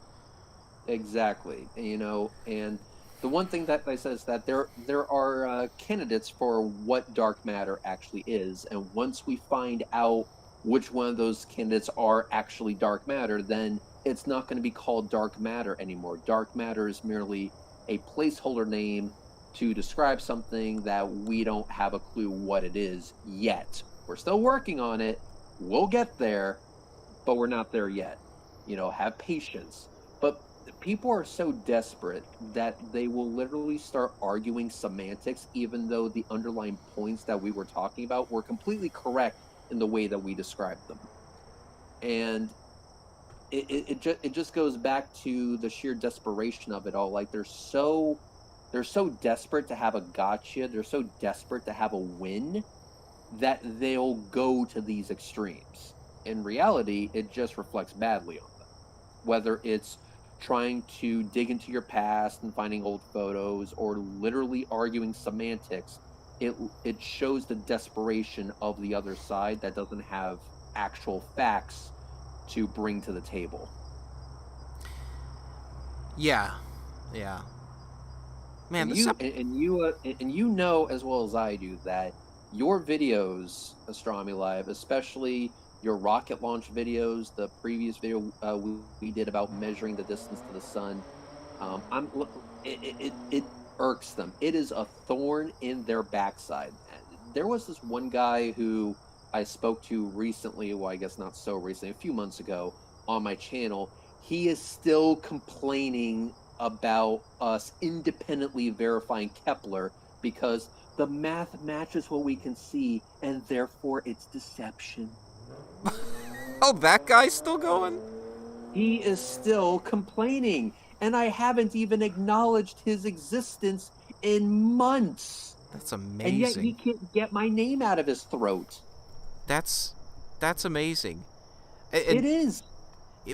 Exactly. And the one thing that I said is that there are candidates for what dark matter actually is, and once we find out which one of those candidates are actually dark matter, then it's not going to be called dark matter anymore. Dark matter is merely a placeholder name to describe something that we don't have a clue what it is yet. We're still working on it. We'll get there, but we're not there yet. Have patience. But people are so desperate that they will literally start arguing semantics, even though the underlying points that we were talking about were completely correct in the way that we described them. And it just goes back to the sheer desperation of it all. Like, they're so desperate to have a gotcha, they're so desperate to have a win, that they'll go to these extremes. In reality, it just reflects badly on them. Whether it's trying to dig into your past and finding old photos, or literally arguing semantics, it shows the desperation of the other side that doesn't have actual facts to bring to the table. Yeah. Man, and you know as well as I do that your videos, Astronomy Live, especially your rocket launch videos, the previous video we did about measuring the distance to the sun, it irks them. It is a thorn in their backside. There was this one guy who I spoke to recently, well, I guess not so recently, a few months ago on my channel. He is still complaining about us independently verifying Kepler because the math matches what we can see, and therefore it's deception. Oh, that guy's still going? He is still complaining, and I haven't even acknowledged his existence in months. That's amazing. And yet he can't get my name out of his throat. That's amazing. It is.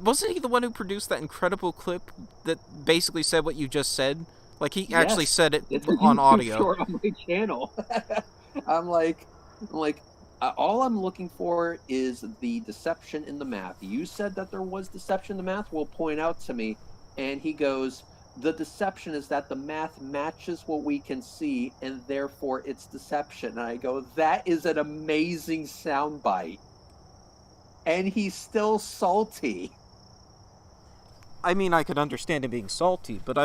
Wasn't he the one who produced that incredible clip that basically said what you just said? Like, he actually said it on audio. Short on my channel. I'm like, all I'm looking for is the deception in the math. You said that there was deception in the math. Well, point out to me. And he goes, the deception is that the math matches what we can see, and therefore it's deception. And I go, that is an amazing soundbite. And he's still salty. I mean, I could understand him being salty, but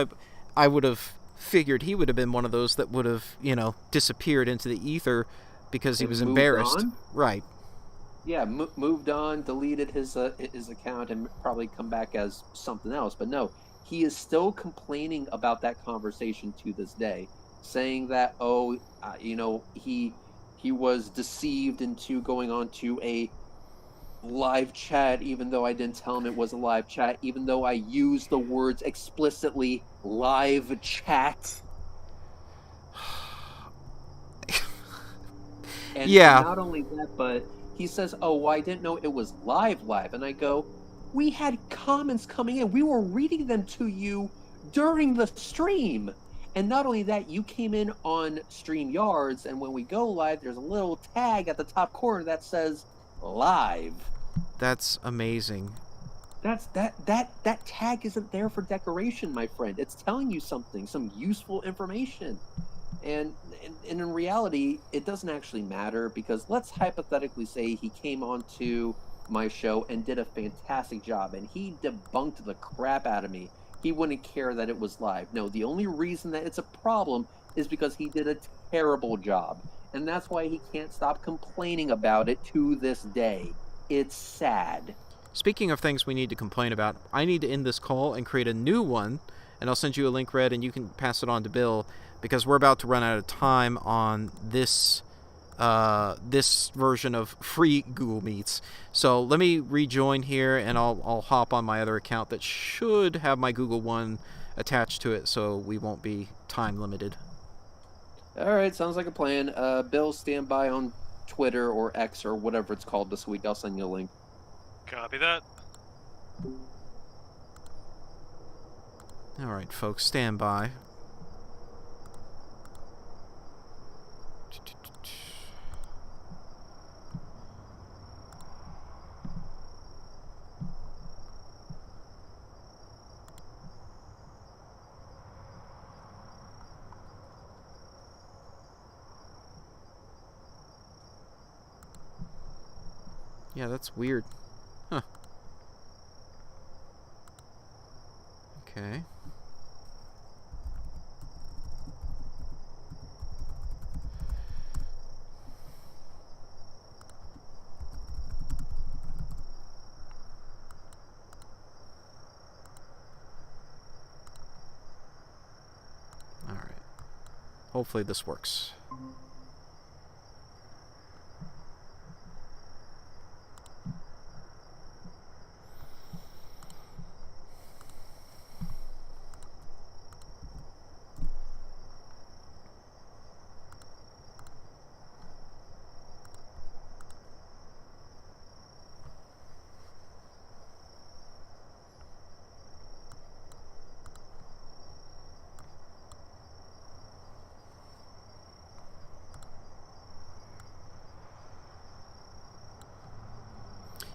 I would have figured he would have been one of those that would have, disappeared into the ether because he was embarrassed. On? Right. Yeah, moved on, deleted his account, and probably come back as something else. But no, he is still complaining about that conversation to this day, saying that, he was deceived into going on to a live chat, even though I didn't tell him it was a live chat, even though I used the words explicitly, live chat. And not only that, but he says, well, I didn't know it was live. And I go, we had comments coming in. We were reading them to you during the stream. And not only that, you came in on StreamYards, and when we go live, there's a little tag at the top corner that says live. That's amazing. That tag isn't there for decoration, my friend. It's telling you something, some useful information. And in reality, it doesn't actually matter, because let's hypothetically say he came onto my show and did a fantastic job, and he debunked the crap out of me. He wouldn't care that it was live. No, the only reason that it's a problem is because he did a terrible job. And that's why he can't stop complaining about it to this day. It's sad. Speaking of things we need to complain about, I need to end this call and create a new one, and I'll send you a link, Red, and you can pass it on to Bill, because we're about to run out of time on this version of free Google Meets. So let me rejoin here, and I'll hop on my other account that should have my Google one attached to it, so we won't be time limited. All right, sounds like a plan. Bill, stand by on Twitter or X or whatever it's called this week. I'll send you a link. Copy that. All right, folks, stand by. Yeah, that's weird. Huh. Okay. All right. Hopefully this works.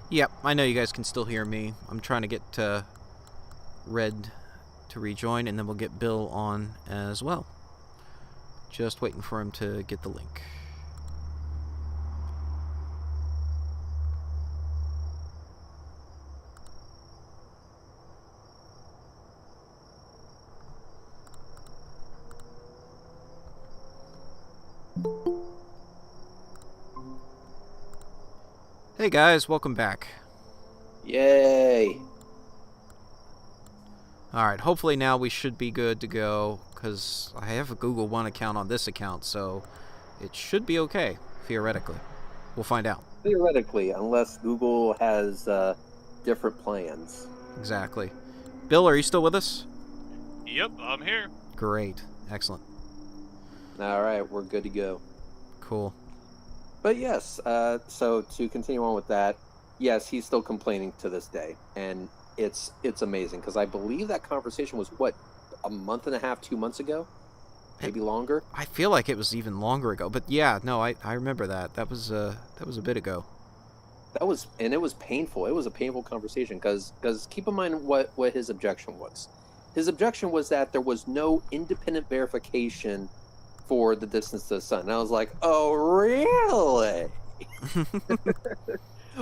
Yep, I know you guys can still hear me. I'm trying to get Red to rejoin, and then we'll get Bill on as well. Just waiting for him to get the link. Hey guys, welcome back. Yay! Alright, hopefully now we should be good to go, because I have a Google One account on this account, so it should be okay, theoretically. We'll find out. Theoretically, unless Google has different plans. Exactly. Bill, are you still with us? Yep, I'm here. Great. Excellent. Alright, we're good to go. Cool. But yes, so to continue on with that, yes, he's still complaining to this day, and it's amazing, because I believe that conversation was, what, a month and a half, 2 months ago? Maybe longer? I feel like it was even longer ago, but yeah, no, I remember that. That was a bit ago. And it was painful. It was a painful conversation, because keep in mind what his objection was. His objection was that there was no independent verification for the distance to the sun. And I was like, oh, really?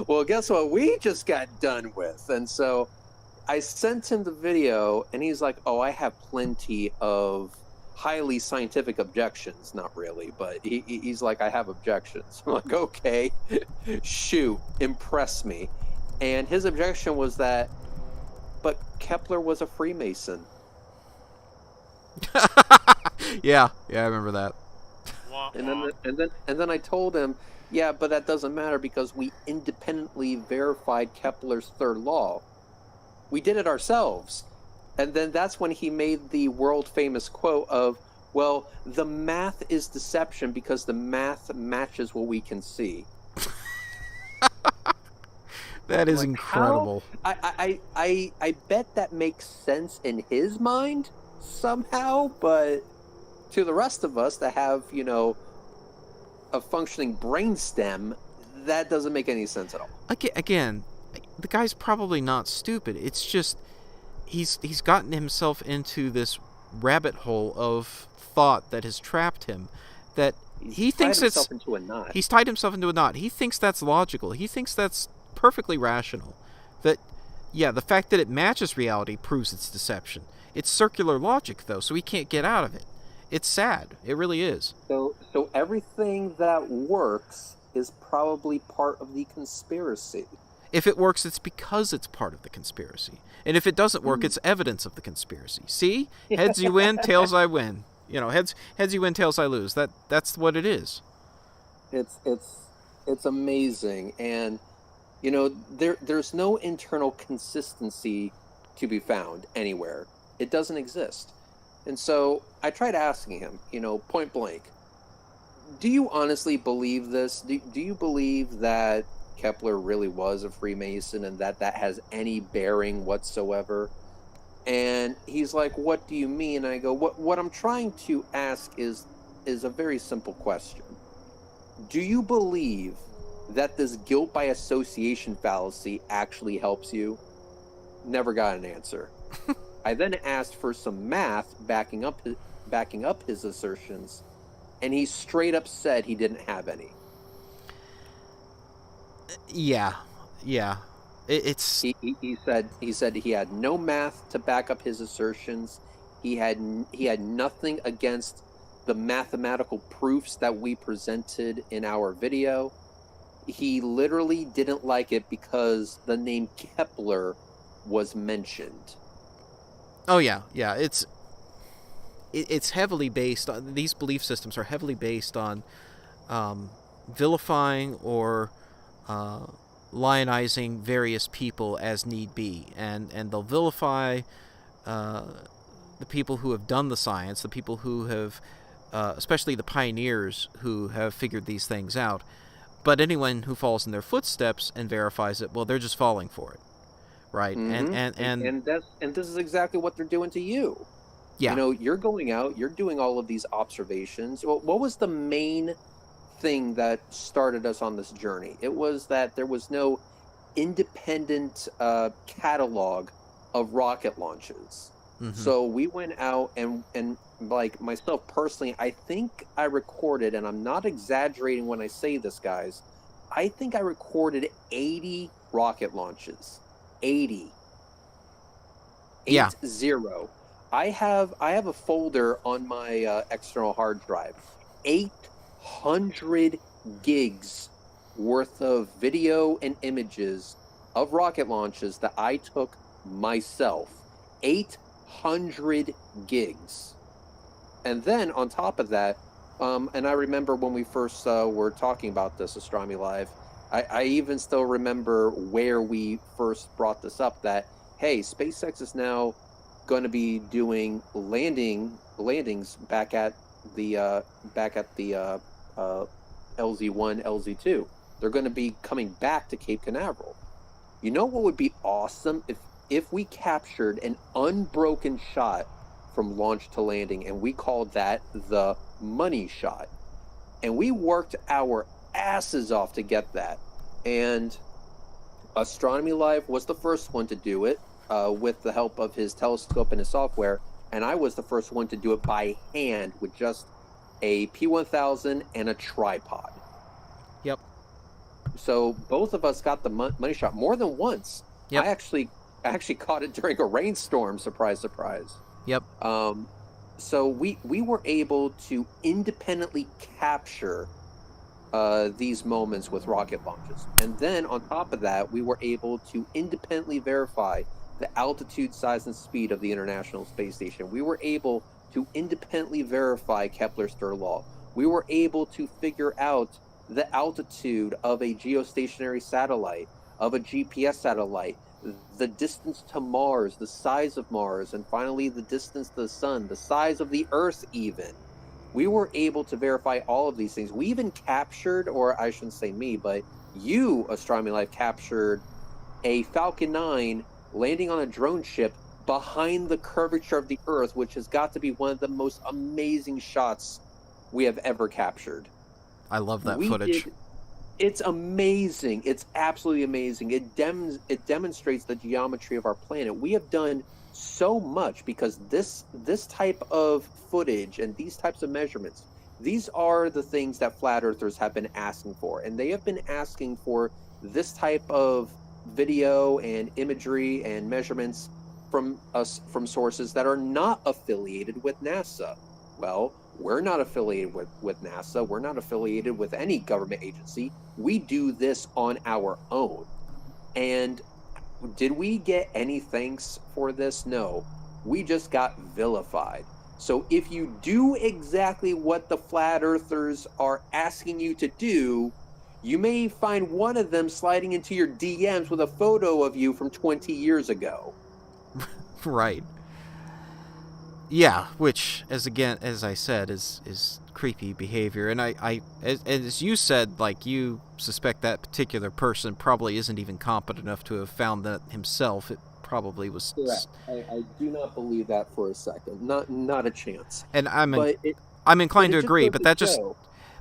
Well, guess what we just got done with? And so I sent him the video, and he's like, oh, I have plenty of highly scientific objections. Not really, but he's like, I have objections. I'm like, okay, shoot, impress me. And his objection was that, but Kepler was a Freemason. yeah, I remember that. And then I told him, yeah, but that doesn't matter, because we independently verified Kepler's third law. We did it ourselves. And then that's when he made the world famous quote of, well, the math is deception because the math matches what we can see. That is like, incredible. I bet that makes sense in his mind somehow, but to the rest of us that have, a functioning brainstem, that doesn't make any sense at all. Again, the guy's probably not stupid. It's just he's gotten himself into this rabbit hole of thought that has trapped him. That he thinks it's into a knot. He's tied himself into a knot. He thinks that's logical. He thinks that's perfectly rational. That the fact that it matches reality proves it's deception. It's circular logic though, so he can't get out of it. It's sad. It really is. So everything that works is probably part of the conspiracy. If it works, it's because it's part of the conspiracy. And if it doesn't work, it's evidence of the conspiracy. See? Heads you win, tails I win. Heads you win, tails I lose. That's what it is. It's amazing. And there's no internal consistency to be found anywhere. It doesn't exist. And so I tried asking him, point blank, Do you honestly believe this? Do you believe that Kepler really was a Freemason and that has any bearing whatsoever? And he's like, "What do you mean?" And I go, "What I'm trying to ask is a very simple question. Do you believe that this guilt by association fallacy actually helps you?" Never got an answer. I then asked for some math backing up his assertions, and he straight up said he didn't have any. Yeah. It's He said he had no math to back up his assertions. He had nothing against the mathematical proofs that we presented in our video. He literally didn't like it because the name Kepler was mentioned. Oh yeah. It's heavily based on, these belief systems are heavily based on vilifying or lionizing various people as need be, and they'll vilify the people who have done the science, the people who have, especially the pioneers who have figured these things out. But anyone who follows in their footsteps and verifies it, well, they're just falling for it, right? Mm-hmm. And this is exactly what they're doing to you. Yeah. You know, you're going out, you're doing all of these observations. What was the main thing that started us on this journey? It was that there was no independent catalog of rocket launches. Mm-hmm. So we went out and like myself personally, I think I recorded, and I'm not exaggerating when I say this, guys, I think I recorded 80 rocket launches. 80. Yeah. 80. I have a folder on my external hard drive. 800 gigs worth of video and images of rocket launches that I took myself. 800 gigs. And then on top of that, and I remember when we first were talking about this, Astronomy Live, I even still remember where we first brought this up, that, hey, SpaceX is now going to be doing landings back at the LZ1, LZ2. They're going to be coming back to Cape Canaveral. You know what would be awesome if we captured an unbroken shot from launch to landing, and we called that the money shot, and we worked our asses off to get that. And Astronomy Live was the first one to do it with the help of his telescope and his software, and I was the first one to do it by hand with just a P1000 and a tripod. Yep. So both of us got the money shot more than once. Yep. I actually caught it during a rainstorm. Surprise, surprise. Yep. So we were able to independently capture these moments with rocket launches. And then on top of that, we were able to independently verify the altitude, size, and speed of the International Space Station. We were able to independently verify Kepler's third law. We were able to figure out the altitude of a geostationary satellite, of a GPS satellite, the distance to Mars, the size of Mars, and finally the distance to the Sun, the size of the Earth even. We were able to verify all of these things. We even captured, or I shouldn't say me, but you, Astronomy Life, captured a Falcon 9 landing on a drone ship behind the curvature of the Earth, which has got to be one of the most amazing shots we have ever captured. I love that footage. It's amazing. It's absolutely amazing. It demonstrates the geometry of our planet. We have done so much because this type of footage and these types of measurements, these are the things that flat earthers have been asking for, and they have been asking for this type of video and imagery and measurements from sources that are not affiliated with NASA. Well, we're not affiliated with NASA. We're not affiliated with any government agency. We do this on our own. And did we get any thanks for this? No. We just got vilified. So if you do exactly what the flat earthers are asking you to do, you may find one of them sliding into your DMs with a photo of you from 20 years ago. Right. Yeah, which, as I said, is creepy behavior. And as you said, like, you suspect that particular person probably isn't even competent enough to have found that himself. It probably was. Correct. I do not believe that for a second. Not a chance. And I'm But inclined to agree, but that just. show.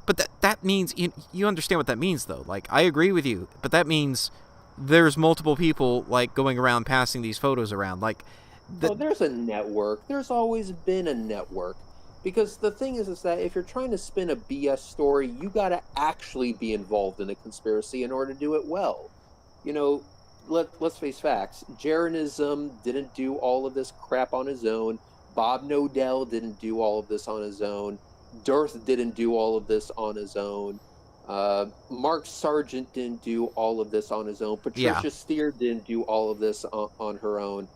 But that means you understand what that means, though. Like, I agree with you, but that means there's multiple people, like, going around passing these photos around. Like, There's a network. There's always been a network. Because the thing is that if you're trying to spin a BS story, you got to actually be involved in a conspiracy in order to do it well. You know, let's face facts. Jeranism didn't do all of this crap on his own. Bob Nodell didn't do all of this on his own. Dirth didn't do all of this on his own. Mark Sargent didn't do all of this on his own. Patricia Steer didn't do all of this on her own.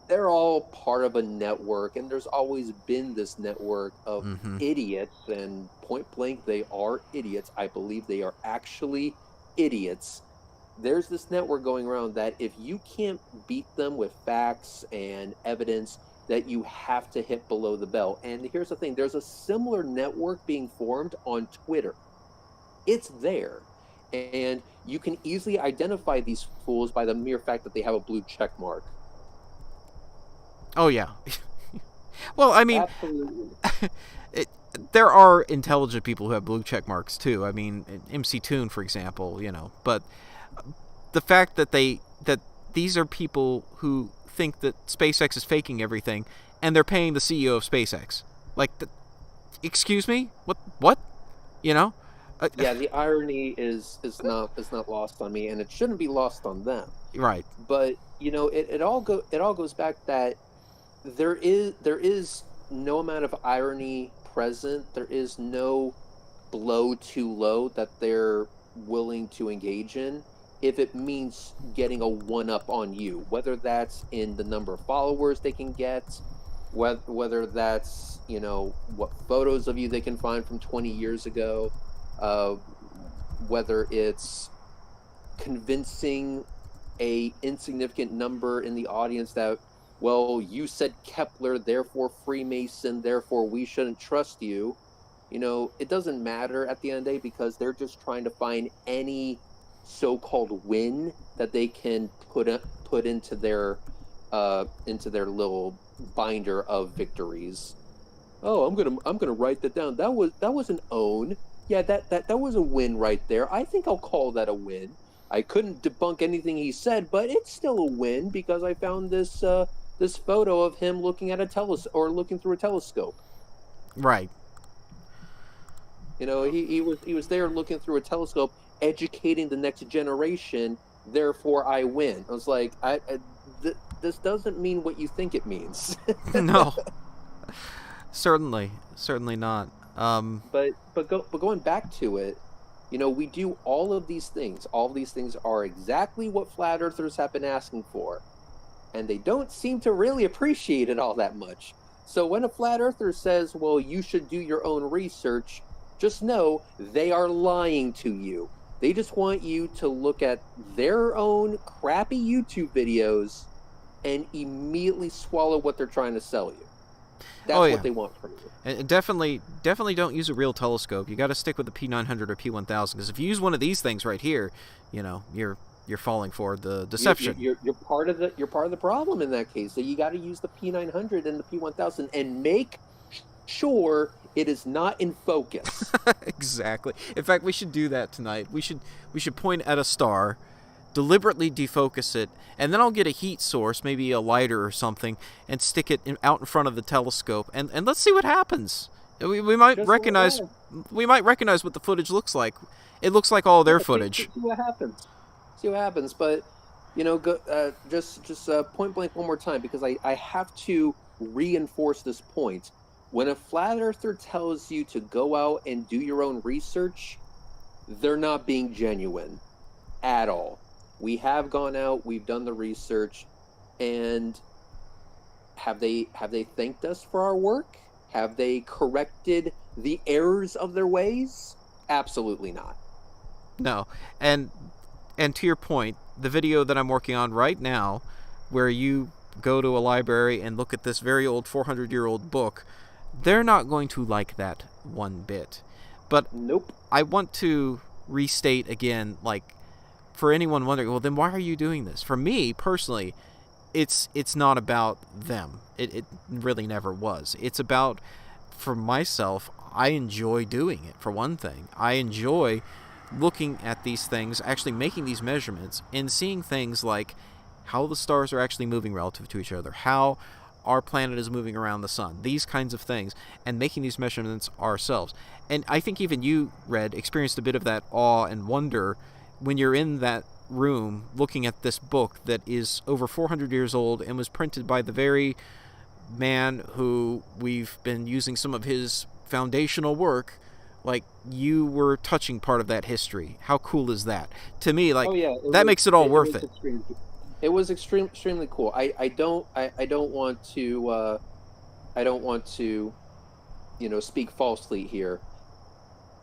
They're all part of a network, and there's always been this network of idiots, and point blank, they are idiots. I believe they are actually idiots. There's this network going around that if you can't beat them with facts and evidence, that you have to hit below the belt. And here's the thing, there's a similar network being formed on Twitter. It's there. And you can easily identify these fools by the mere fact that they have a blue check mark. Oh, yeah. Well, I mean, absolutely. There are intelligent people who have blue check marks, too. I mean, MC Toon, for example, you know. But the fact that these are people who think that SpaceX is faking everything, and they're paying the CEO of SpaceX. Like, excuse me? What? You know? Yeah, the irony is not lost on me, and it shouldn't be lost on them. Right. But you know, it all goes back that there is no amount of irony present. There is no blow too low that they're willing to engage in if it means getting a one-up on you, whether that's in the number of followers they can get, whether that's, you know, what photos of you they can find from 20 years ago, whether it's convincing a insignificant number in the audience that, well, you said Kepler, therefore Freemason, therefore we shouldn't trust you. You know, it doesn't matter at the end of the day, because they're just trying to find any so-called win that they can put into their little binder of victories. Oh, I'm gonna write that down. That was an own. Yeah, that was a win right there. I think I'll call that a win. I couldn't debunk anything he said, but it's still a win because I found this this photo of him looking at looking through a telescope. Right. You know, he was there looking through a telescope, educating the next generation. Therefore, I win. I was like, this doesn't mean what you think it means. No. Certainly not. But going back to it, you know, we do all of these things. All of these things are exactly what flat earthers have been asking for, and they don't seem to really appreciate it all that much. So when a flat earther says, well, you should do your own research, just know they are lying to you. They just want you to look at their own crappy YouTube videos and immediately swallow what they're trying to sell you. That's what they want from you. And definitely don't use a real telescope. You got to stick with the P900 or P1000, because if you use one of these things right here, you know, you're falling for the deception. You're part of the problem in that case. So you got to use the P900 and the P1000 and make sure it is not in focus. Exactly. In fact, we should do that tonight. We should point at a star, deliberately defocus it, and then I'll get a heat source, maybe a lighter or something, and stick it out in front of the telescope, and let's see what happens. We might recognize what the footage looks like. It looks like all their footage. See what happens. But you know, just point blank one more time, because I have to reinforce this point. When a flat earther tells you to go out and do your own research, they're not being genuine at all. We have gone out, we've done the research, and have they thanked us for our work? Have they corrected the errors of their ways? Absolutely not. No. And to your point, the video that I'm working on right now, where you go to a library and look at this very old 400-year-old book, they're not going to like that one bit. But Nope. I want to restate again, like, for anyone wondering, well, then why are you doing this? For me, personally, it's not about them. It really never was. It's about, for myself, I enjoy doing it, for one thing. I enjoy looking at these things, actually making these measurements, and seeing things like how the stars are actually moving relative to each other, how our planet is moving around the sun, these kinds of things, and making these measurements ourselves. And I think even you, Red, experienced a bit of that awe and wonder when you're in that room looking at this book that is over 400 years old and was printed by the very man who we've been using some of his foundational work. Like, you were touching part of that history. How cool is that? To me, like, that makes it all worth it. It was extremely cool. I don't want to speak falsely here.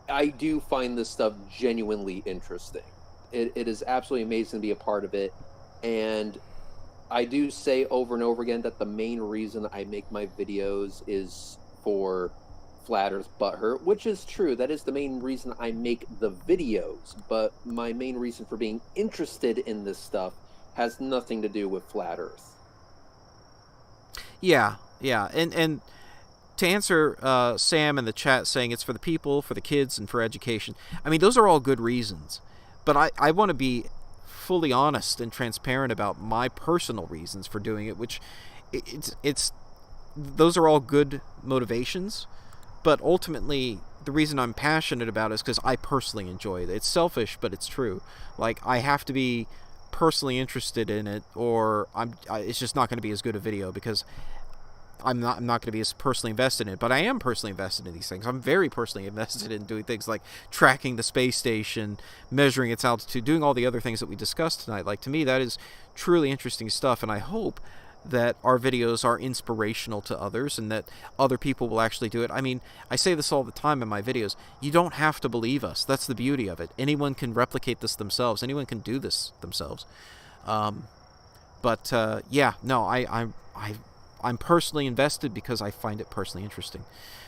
I do find this stuff genuinely interesting. It is absolutely amazing to be a part of it, and I do say over and over again that the main reason I make my videos is for Flat Earth Butthurt, which is true. That is the main reason I make the videos, but my main reason for being interested in this stuff has nothing to do with Flat Earth. Yeah. And to answer Sam in the chat saying it's for the people, for the kids, and for education, I mean, those are all good reasons. But I want to be fully honest and transparent about my personal reasons for doing it, which it's those are all good motivations. But ultimately, the reason I'm passionate about it is because I personally enjoy it. It's selfish, but it's true. Like, I have to be personally interested in it, or it's just not going to be as good a video because I'm not going to be as personally invested in it. But I am personally invested in these things. I'm very personally invested in doing things like tracking the space station, measuring its altitude, doing all the other things that we discussed tonight. Like, to me, that is truly interesting stuff, and I hope that our videos are inspirational to others and that other people will actually do it. I mean, I say this all the time in my videos. You don't have to believe us. That's the beauty of it. Anyone can replicate this themselves. Anyone can do this themselves. I'm I'm personally invested because I find it personally interesting.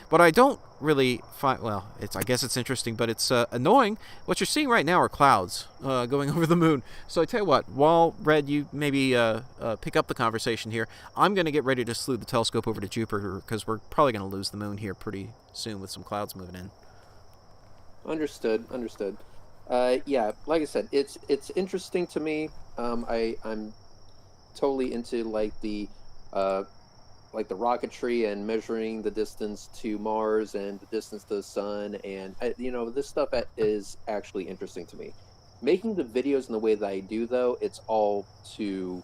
But I don't really find, well, I guess it's interesting, but it's annoying. What you're seeing right now are clouds going over the moon. So I tell you what, while Red, you maybe pick up the conversation here, I'm going to get ready to slew the telescope over to Jupiter because we're probably going to lose the moon here pretty soon with some clouds moving in. Understood. Yeah, like I said, it's interesting to me. I'm totally into like the rocketry and measuring the distance to Mars and the distance to the sun, and this stuff is actually interesting to me. Making the videos in the way that I do, though, it's all to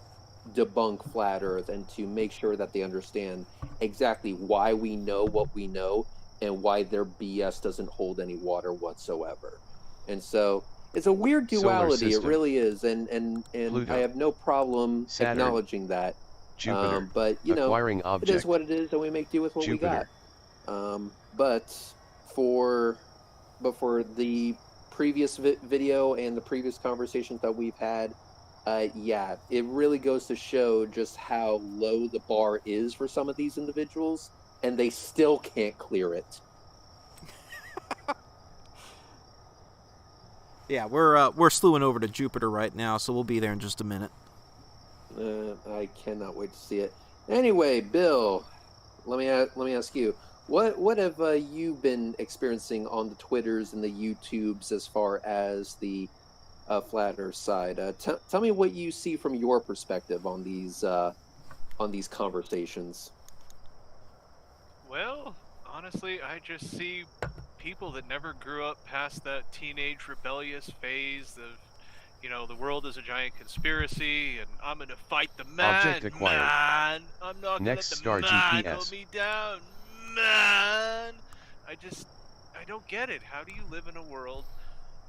debunk Flat Earth and to make sure that they understand exactly why we know what we know and why their BS doesn't hold any water whatsoever. And so it's a weird duality. It really is, and Pluto, I have no problem Saturn, acknowledging that. Jupiter, But acquiring object, it is what it is, and we make do with what Jupiter. we got. But for the previous video and the previous conversations that we've had, yeah, it really goes to show just how low the bar is for some of these individuals, and they still can't clear it. Yeah, we're slewing over to Jupiter right now, so we'll be there in just a minute. I cannot wait to see it. Anyway, Bill, let me ask you, what have you been experiencing on the Twitters and the YouTubes as far as the Flat Earth side? Tell me what you see from your perspective on these conversations. Well, honestly, I just see people that never grew up past that teenage rebellious phase of, the world is a giant conspiracy, and I'm gonna fight the man. Object acquired. Man, I'm not gonna let the NexStar man GPS. hold me down. Man, I don't get it. How do you live in a world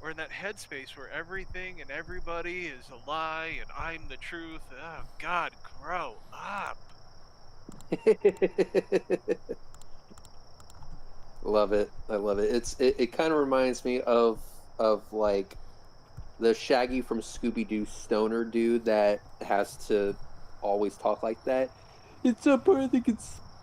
or in that headspace where everything and everybody is a lie and I'm the truth? Oh God, grow up. Love it. I love it. It kind of reminds me of like the Shaggy from Scooby-Doo stoner dude that has to always talk like that. It's a part of the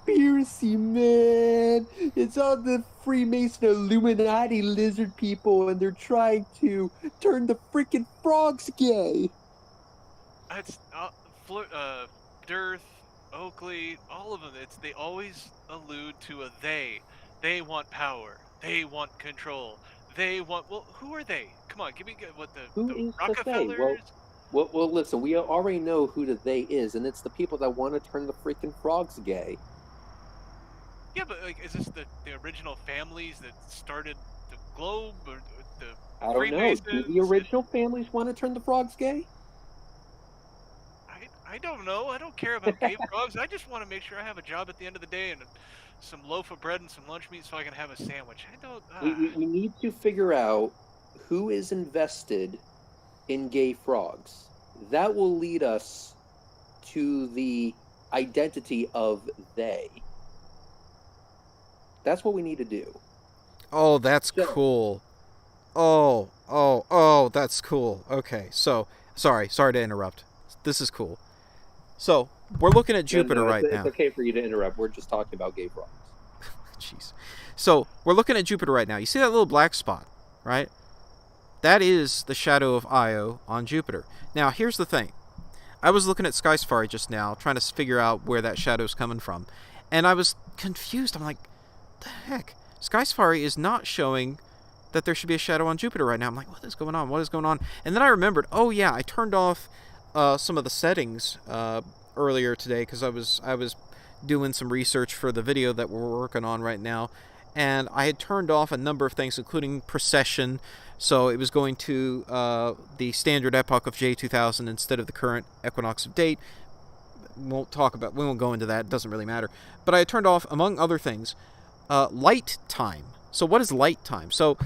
conspiracy, man. It's all the Freemason Illuminati lizard people, and they're trying to turn the freaking frogs gay. It's Dearth, Oakley, all of them. They always allude to a they. They want power. They want control. They want. Well, who are they? Come on, give me what Who the is the they? Rockefellers. Well, listen, we already know who the they is, and it's the people that want to turn the freaking frogs gay. Yeah, but like, is this the original families that started the globe, or the I don't know. Do the original families want to turn the frogs gay? I don't know. I don't care about gay frogs. I just want to make sure I have a job at the end of the day and some loaf of bread and some lunch meat so I can have a sandwich. I don't. We need to figure out who is invested in gay frogs. That will lead us to the identity of they. That's what we need to do. Oh, that's cool. Oh, that's cool. Okay, so, sorry to interrupt. This is cool. So, we're looking at Jupiter right now. It's okay for you to interrupt. We're just talking about gay frogs. Jeez. So, we're looking at Jupiter right now. You see that little black spot, right? That is the shadow of Io on Jupiter. Now, here's the thing. I was looking at Sky Safari just now, trying to figure out where that shadow's coming from. And I was confused. I'm like, the heck? Sky Safari is not showing that there should be a shadow on Jupiter right now. I'm like, what is going on? What is going on? And then I remembered, oh yeah, I turned off some of the settings earlier today because I was doing some research for the video that we're working on right now, and I had turned off a number of things, including precession, so it was going to the standard epoch of J2000 instead of the current equinox of date. We won't go into that, it doesn't really matter. But I had turned off, among other things, light time. So what is light time? So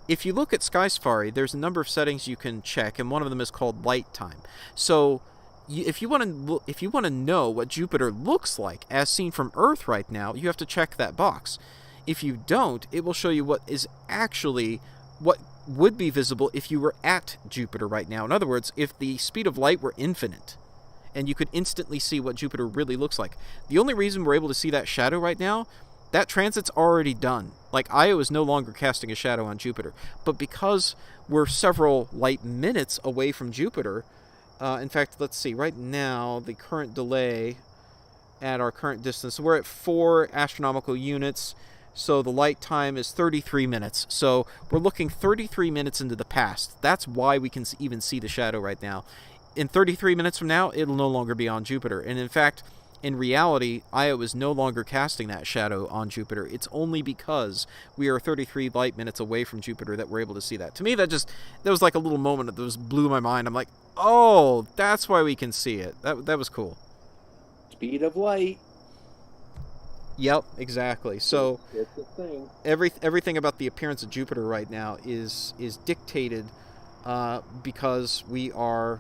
if you look at Sky Safari, there's a number of settings you can check, and one of them is called light time. So if you want to know what Jupiter looks like as seen from Earth right now, you have to check that box. If you don't, it will show you what would be visible if you were at Jupiter right now. In other words, if the speed of light were infinite, and you could instantly see what Jupiter really looks like. The only reason we're able to see that shadow right now, that transit's already done. Like, Io is no longer casting a shadow on Jupiter. But because we're several light minutes away from Jupiter, in fact, let's see, right now, the current delay at our current distance, so we're at 4 astronomical units, so the light time is 33 minutes. So we're looking 33 minutes into the past. That's why we can even see the shadow right now. In 33 minutes from now, it'll no longer be on Jupiter. And in fact, in reality, Io is no longer casting that shadow on Jupiter. It's only because we are 33 light minutes away from Jupiter that we're able to see that. To me, that was like a little moment that just blew my mind. I'm like, oh, that's why we can see it. That was cool. Speed of light. Yep, exactly. So it's the thing. Everything about the appearance of Jupiter right now is dictated because we are,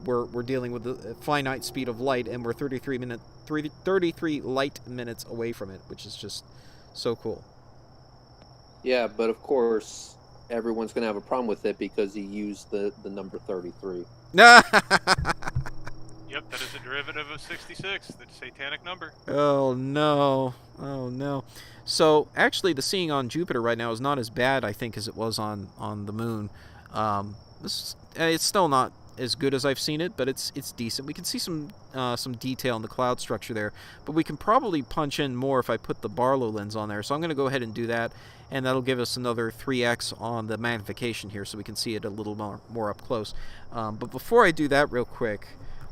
we're dealing with the finite speed of light, and we're 33 light minutes away from it, which is just so cool. Yeah, but of course, everyone's going to have a problem with it because he used the number 33. Yep, that is a derivative of 66, the satanic number. Oh no. So actually, the seeing on Jupiter right now is not as bad, I think, as it was on the moon. It's still not as good as I've seen it, but it's decent. We can see some detail in the cloud structure there, but we can probably punch in more if I put the Barlow lens on there. So I'm going to go ahead and do that, and that'll give us another 3x on the magnification here, so we can see it a little more up close. But before I do that real quick,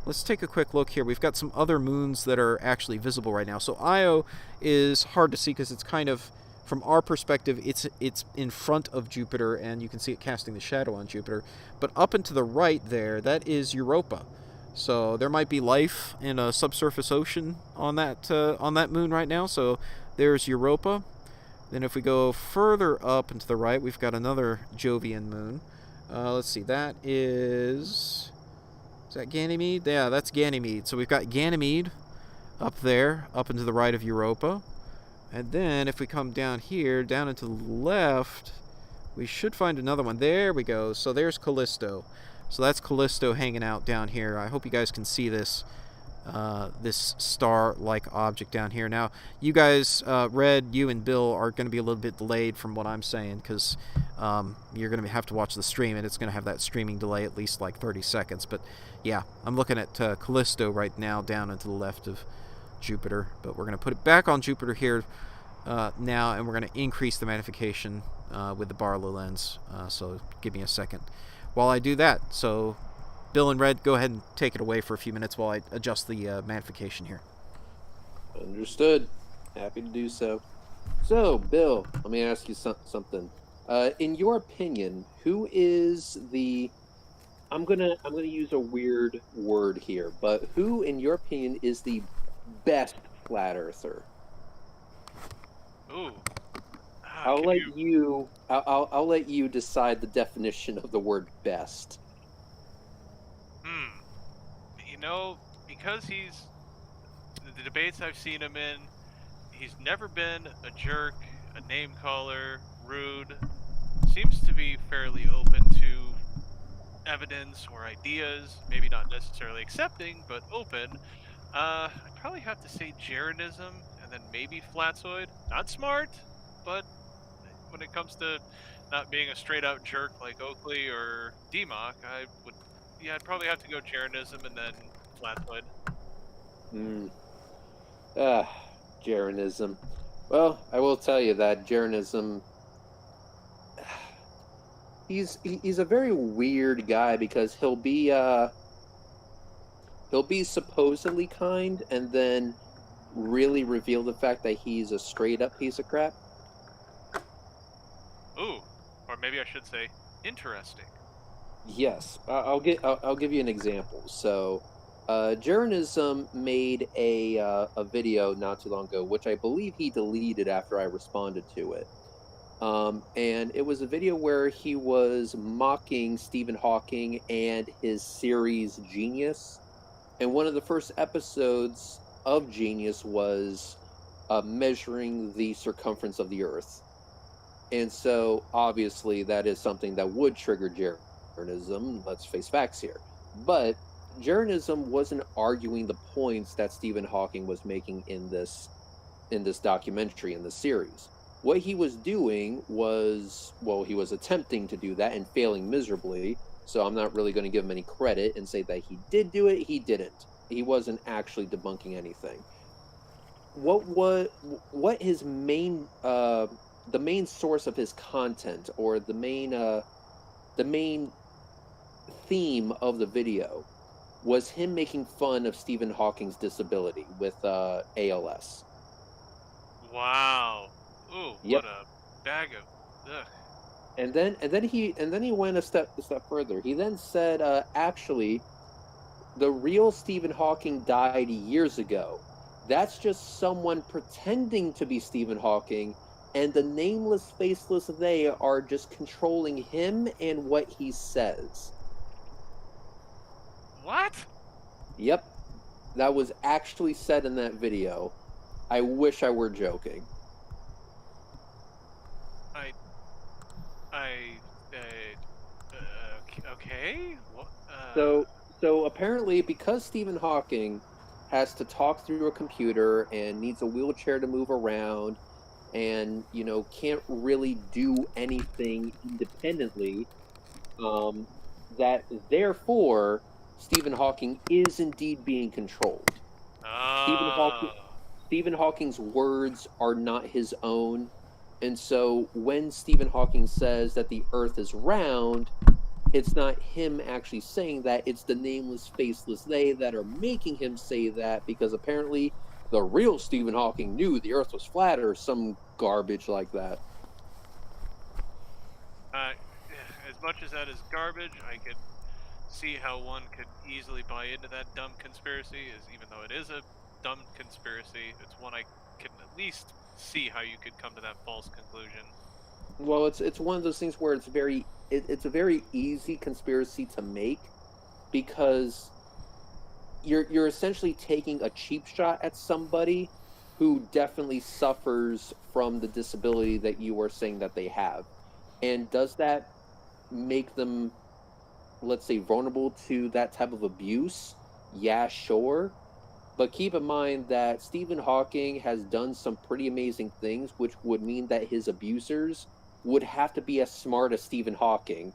let's take a quick look here. We've got some other moons that are actually visible right now. So Io is hard to see because it's kind of, from our perspective, it's in front of Jupiter, and you can see it casting the shadow on Jupiter. But up and to the right there, that is Europa. So there might be life in a subsurface ocean on that moon right now. So there's Europa. Then if we go further up and to the right, we've got another Jovian moon. Let's see, that is that Ganymede? Yeah, that's Ganymede. So we've got Ganymede up there, up and to the right of Europa. And then if we come down here, down and to the left, we should find another one. There we go. So there's Callisto. So that's Callisto hanging out down here. I hope you guys can see this. this star-like object down here. Now, you guys, Red, you and Bill, are going to be a little bit delayed from what I'm saying, because you're going to have to watch the stream, and it's going to have that streaming delay at least like 30 seconds. But yeah, I'm looking at Callisto right now down and to the left of Jupiter, but we're going to put it back on Jupiter here now, and we're going to increase the magnification with the Barlow lens. So give me a second while I do that. So Bill and Red, go ahead and take it away for a few minutes while I adjust the magnification here. Understood. Happy to do so. So, Bill, let me ask you something. In your opinion, who is the... I'm gonna use a weird word here, but who, in your opinion, is the best flat earther? Ooh. I'll let you decide the definition of the word best. You know, because the debates I've seen him in, he's never been a jerk, a name caller, rude. Seems to be fairly open to evidence or ideas, maybe not necessarily accepting, but open. I'd probably have to say Jeranism, and then maybe Flatzoid. Not smart, but when it comes to not being a straight-out jerk like Oakley or Demock, I'd probably have to go Jeranism and then Flatzoid. Jeranism. Well, I will tell you that Jeranism... He's a very weird guy, because he'll be supposedly kind and then really reveal the fact that he's a straight up piece of crap. Ooh, or maybe I should say interesting. Yes, I'll give you an example. So, Jeranism made a video not too long ago, which I believe he deleted after I responded to it. And it was a video where he was mocking Stephen Hawking and his series Genius. And one of the first episodes of Genius was measuring the circumference of the Earth. And so, obviously, that is something that would trigger Jeranism. Let's face facts here. But Jeranism wasn't arguing the points that Stephen Hawking was making in this documentary, in this series. What he was doing was, well, he was attempting to do that and failing miserably. So I'm not really going to give him any credit and say that he did do it. He didn't. He wasn't actually debunking anything. What his main the main source of his content, or the main theme of the video, was him making fun of Stephen Hawking's disability with ALS. Wow. Ooh, Yep. What a bag of ugh. And then he went a step further. He then said, actually, the real Stephen Hawking died years ago. That's just someone pretending to be Stephen Hawking, and the nameless, faceless they are just controlling him and what he says. What? Yep, that was actually said in that video. I wish I were joking. Okay. What? So apparently, because Stephen Hawking has to talk through a computer and needs a wheelchair to move around, and can't really do anything independently, that therefore Stephen Hawking is indeed being controlled. Stephen Hawking's words are not his own. And so when Stephen Hawking says that the Earth is round, it's not him actually saying that. It's the nameless, faceless they that are making him say that, because apparently the real Stephen Hawking knew the Earth was flat, or some garbage like that. As much as that is garbage, I could see how one could easily buy into that dumb conspiracy. Even though it is a dumb conspiracy, it's one I can at least see how you could come to that false conclusion. Well, it's one of those things where it's a very easy conspiracy to make, because you're essentially taking a cheap shot at somebody who definitely suffers from the disability that you are saying that they have. And does that make them, let's say, vulnerable to that type of abuse? Yeah, sure. But keep in mind that Stephen Hawking has done some pretty amazing things, which would mean that his abusers would have to be as smart as Stephen Hawking.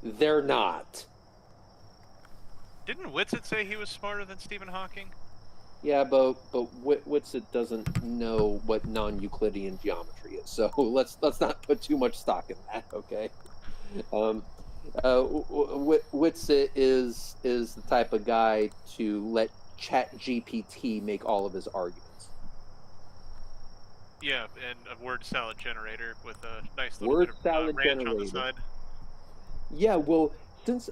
They're not. Didn't Whitsitt say he was smarter than Stephen Hawking? Yeah, but Whitsitt doesn't know what non-Euclidean geometry is, so let's not put too much stock in that, okay? Whitsitt is the type of guy to let ChatGPT make all of his arguments. Yeah, and a word salad generator with a nice little Word bit of salad ranch on the generator. side. Yeah, well, since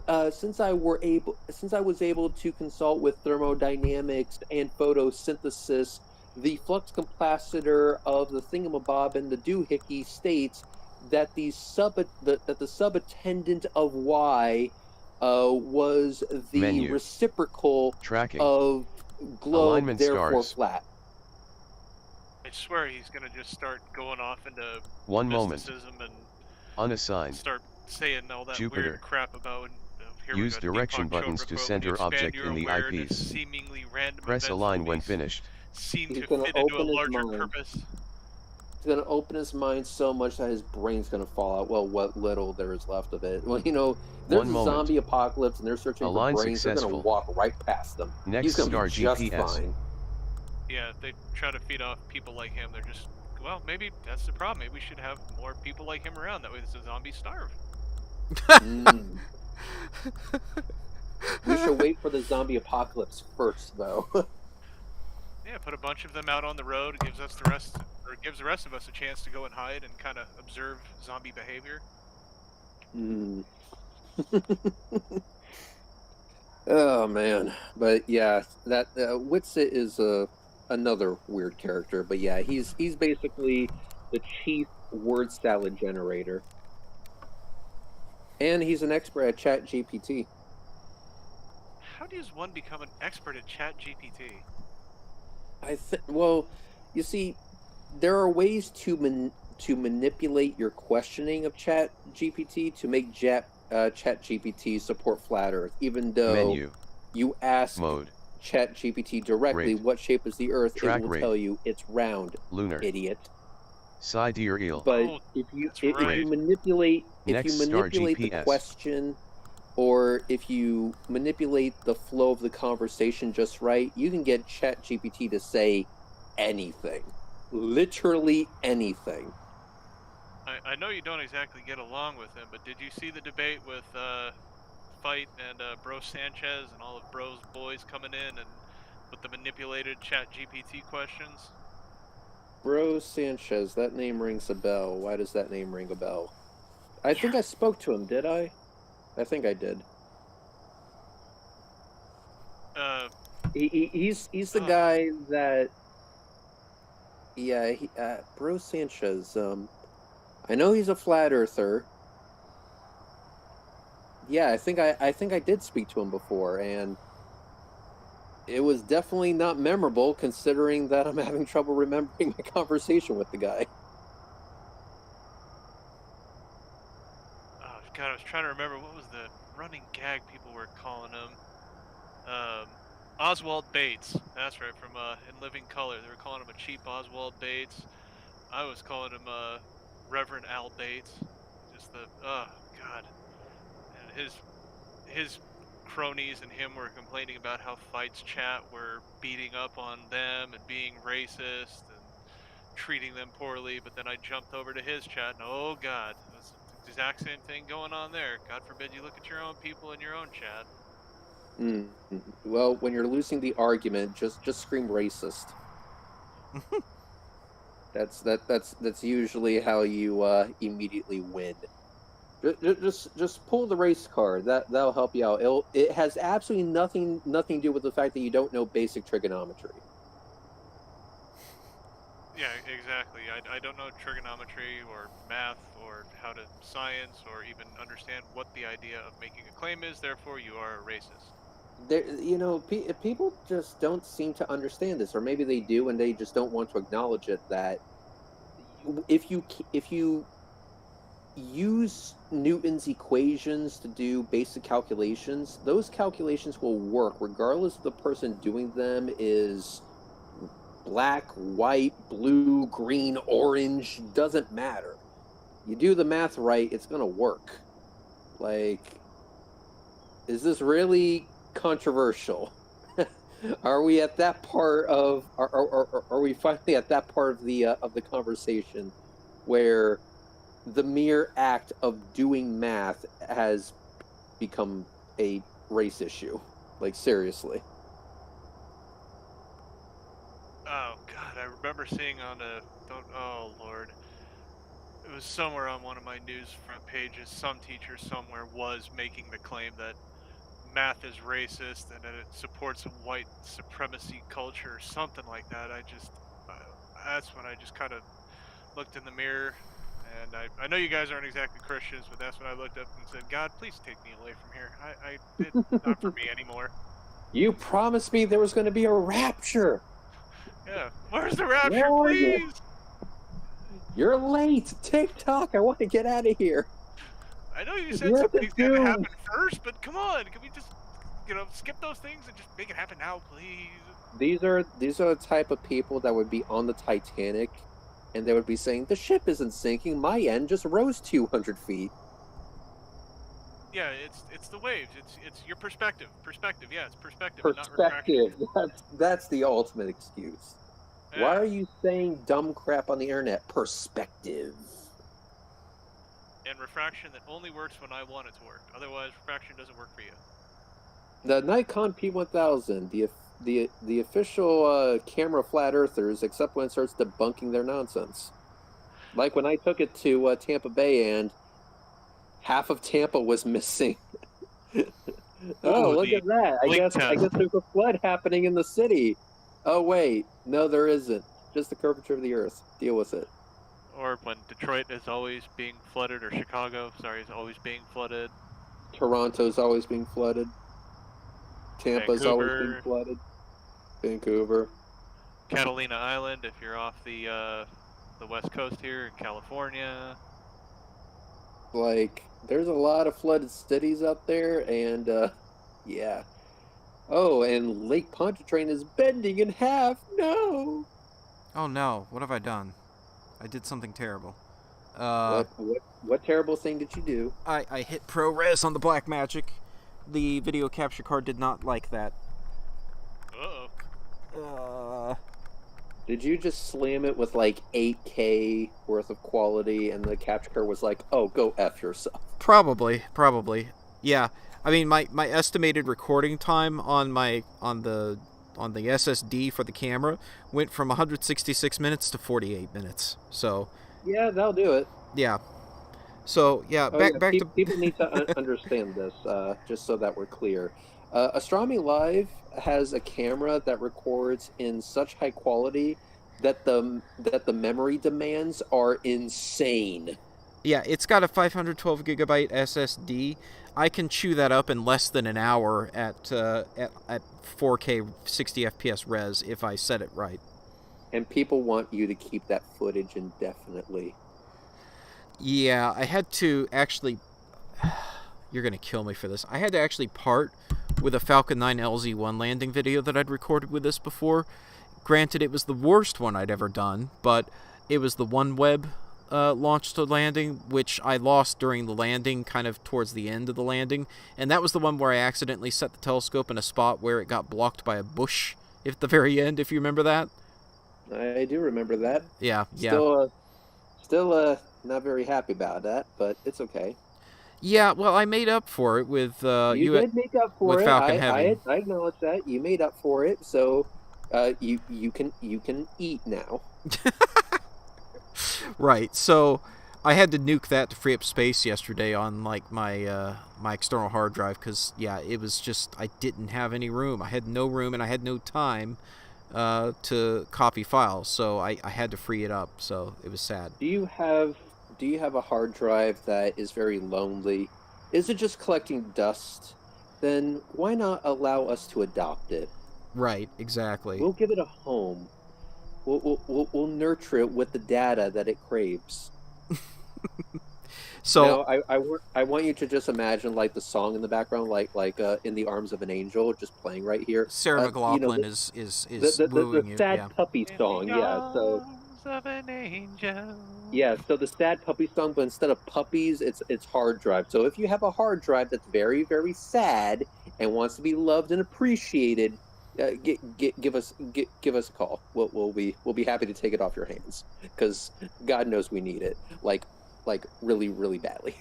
I was able to consult with thermodynamics and photosynthesis, the flux capacitor of the thingamabob and the doohickey states that the subattendant of Y was the Menu. reciprocal Tracking. of globe, Alignment therefore stars. flat. I swear he's gonna just start going off into One moment. mysticism and Unassigned. start saying all that Jupiter. weird crap about. Here Use we go, direction Deepak buttons Chopra to quote, center "When you expand object your in the awareness, eyepiece. seemingly random Press events align when release finished. seem He's to gonna fit into a open his larger mind. purpose." He's gonna open his mind so much that his brain's gonna fall out. Well, what little there is left of it. Well, there's One a moment. zombie apocalypse and they're searching Align for brains. They're successful. gonna walk right past them. He's gonna be NexStar just GPS. fine. Yeah, they try to feed off people like him. They're just, well, maybe that's the problem. Maybe we should have more people like him around. That way the zombies starve. We should wait for the zombie apocalypse first, though. Yeah, put a bunch of them out on the road. It gives the rest of us a chance to go and hide and kind of observe zombie behavior. Oh man, but yeah, that Whitsitt is another weird character. But yeah, he's basically the chief word salad generator, and he's an expert at ChatGPT. How does one become an expert at ChatGPT? Well, you see, there are ways to manipulate your questioning of ChatGPT to make ChatGPT support flat Earth, even though Menu. you ask Mode. ChatGPT directly Rate. what shape is the Earth, Track it will rate. tell you it's round, Lunar. idiot. Sidereal. But if you manipulate the GPS. question, or if you manipulate the flow of the conversation just right, you can get ChatGPT to say anything, literally anything. I know you don't exactly get along with him, but did you see the debate with Fight and Bro Sanchez and all of Bro's boys coming in and with the manipulated ChatGPT questions? Bro Sanchez, that name rings a bell. Why does that name ring a bell? I think I spoke to him, did I? I think I did. He's the guy that. Yeah, Bro Sanchez. I know he's a flat earther. Yeah, I think I did speak to him before, and it was definitely not memorable, considering that I'm having trouble remembering my conversation with the guy. Oh God, I was trying to remember what was the running gag people were calling him. Oswald Bates. That's right, from In Living Color. They were calling him a cheap Oswald Bates. I was calling him Reverend Al Bates. Just the God. And his cronies and him were complaining about how Fight's chat were beating up on them and being racist and treating them poorly. But then I jumped over to his chat, and oh God, it was the exact same thing going on there. God forbid you look at your own people in your own chat. Well, when you're losing the argument, just scream racist. That's usually how you immediately win. Just pull the race card. That'll help you out. It has absolutely nothing to do with the fact that you don't know basic trigonometry. Yeah, exactly. I don't know trigonometry or math or how to science or even understand what the idea of making a claim is. Therefore, you are a racist. People just don't seem to understand this, or maybe they do and they just don't want to acknowledge it. That if you use Newton's equations to do basic calculations, those calculations will work regardless if the person doing them is black, white, blue, green, orange, doesn't matter. You do the math right, it's going to work. Like, is this really controversial? Are we at that part of are we finally at that part of the conversation where the mere act of doing math has become a race issue? Like, seriously. Oh God, I remember seeing on oh Lord, it was somewhere on one of my news front pages. Some teacher somewhere was making the claim that math is racist and that it supports a white supremacy culture or something like that. That's when I just kind of looked in the mirror, and I know you guys aren't exactly Christians, but that's when I looked up and said, God, please take me away from here. It's not for me anymore. You promised me there was going to be a rapture. Yeah, where's the rapture, please? You're late. TikTok, I want to get out of here. I know you said something's gonna happen first, but come on, can we just, skip those things and just make it happen now, please? These are the type of people that would be on the Titanic, and they would be saying, the ship isn't sinking, my end just rose 200 feet. Yeah, it's the waves. It's your perspective. Perspective, yeah, it's perspective. Perspective. That's the ultimate excuse. Yeah. Why are you saying dumb crap on the internet? Perspective. And refraction that only works when I want it to work. Otherwise, refraction doesn't work for you. The Nikon P1000, the official camera flat earthers, except when it starts debunking their nonsense. Like when I took it to Tampa Bay and half of Tampa was missing. Oh, look at that. I guess there's a flood happening in the city. Oh, wait. No, there isn't. Just the curvature of the earth. Deal with it. Or when Detroit is always being flooded, or Chicago, is always being flooded. Toronto's always being flooded. Tampa's always being flooded. Vancouver. Catalina Island, if you're off the west coast here in California. Like, there's a lot of flooded cities out there, and, yeah. Oh, and Lake Pontchartrain is bending in half. No! Oh, no. What have I done? I did something terrible. What terrible thing did you do? I hit ProRes on the Blackmagic. The video capture card did not like that. Uh-oh. Did you just slam it with like 8K worth of quality and the capture card was like, oh, go F yourself? Probably. Yeah. I mean, my estimated recording time on the SSD for the camera went from 166 minutes to 48 minutes. So yeah, that'll do it. Yeah. So yeah, back to people need to understand this, just so that we're clear. Astronomy Live has a camera that records in such high quality that the memory demands are insane. Yeah, it's got a 512 gigabyte SSD. I can chew that up in less than an hour at 4K 60 FPS res if I set it right. And people want you to keep that footage indefinitely. Yeah, I had to actually... You're going to kill me for this. I had to actually part with a Falcon 9 LZ-1 landing video that I'd recorded with this before. Granted, it was the worst one I'd ever done, but it was the OneWeb launch to landing, which I lost during the landing, kind of towards the end of the landing. And that was the one where I accidentally set the telescope in a spot where it got blocked by a bush at the very end, if you remember that. I do remember that. Yeah. Still not very happy about that, but it's okay. Yeah, well, I made up for it with you did make up for it. Falcon Heavy. I acknowledge that you made up for it. So you can eat now. Right. So I had to nuke that to free up space yesterday on like my external hard drive because it was just I didn't have any room. I had no room and I had no time to copy files, so I had to free it up. So it was sad. Do you have a hard drive that is very lonely? Is it just collecting dust? Then why not allow us to adopt it? Right, exactly. We'll give it a home. We'll nurture it with the data that it craves. So Now, I want you to just imagine like the song in the background, like "In the Arms of an Angel," just playing right here. Sarah You know, McLachlan is the wooing you. sad Yeah. puppy In song, the yeah. So arms of an angel. yeah, so the sad puppy song, but instead of puppies, it's hard drive. So if you have a hard drive that's very very sad and wants to be loved and appreciated, give us a call. We'll be happy to take it off your hands because God knows we need it, like really really badly.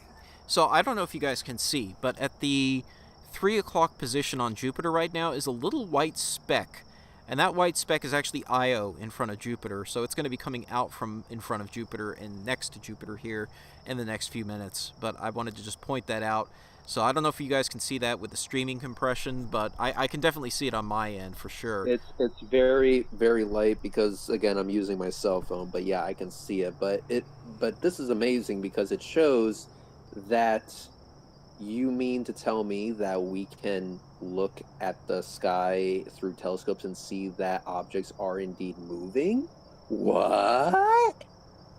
So I don't know if you guys can see, but at the 3 o'clock position on Jupiter right now is a little white speck. And that white speck is actually Io in front of Jupiter, so it's going to be coming out from in front of Jupiter and next to Jupiter here in the next few minutes. But I wanted to just point that out. So I don't know if you guys can see that with the streaming compression, but I can definitely see it on my end for sure. It's very very light because again I'm using my cell phone, but yeah I can see it. But this is amazing because it shows that you mean to tell me that we can look at the sky through telescopes and see that objects are indeed moving? What?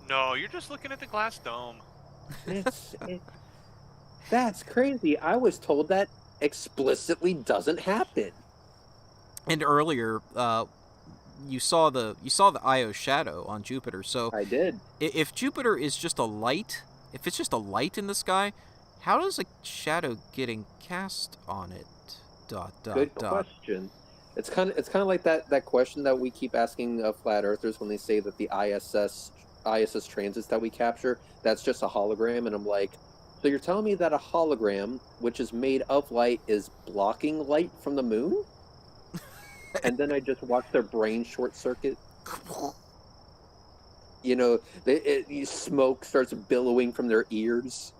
No, you're just looking at the glass dome. That's crazy. I was told that explicitly doesn't happen. And earlier, you saw the Io shadow on Jupiter. So I did. if Jupiter is just a light, if it's just a light in the sky, how does a shadow getting cast on it? Good question. It's kind of like that question that we keep asking flat earthers when they say that the ISS transits that we capture, that's just a hologram, and I'm like, so you're telling me that a hologram which is made of light is blocking light from the moon? And then I just watch their brain short circuit. You know, smoke starts billowing from their ears.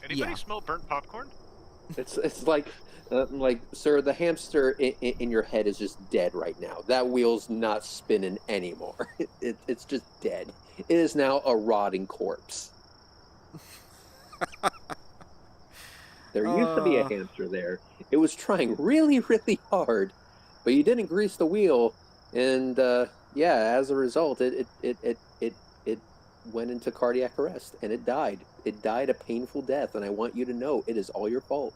Anybody smell burnt popcorn? It's like, sir, the hamster in your head is just dead right now. That wheel's not spinning anymore. It's just dead. It is now a rotting corpse. There used to be a hamster there. It was trying really, really hard, but you didn't grease the wheel, and as a result, it went into cardiac arrest and it died. It died a painful death, and I want you to know it is all your fault.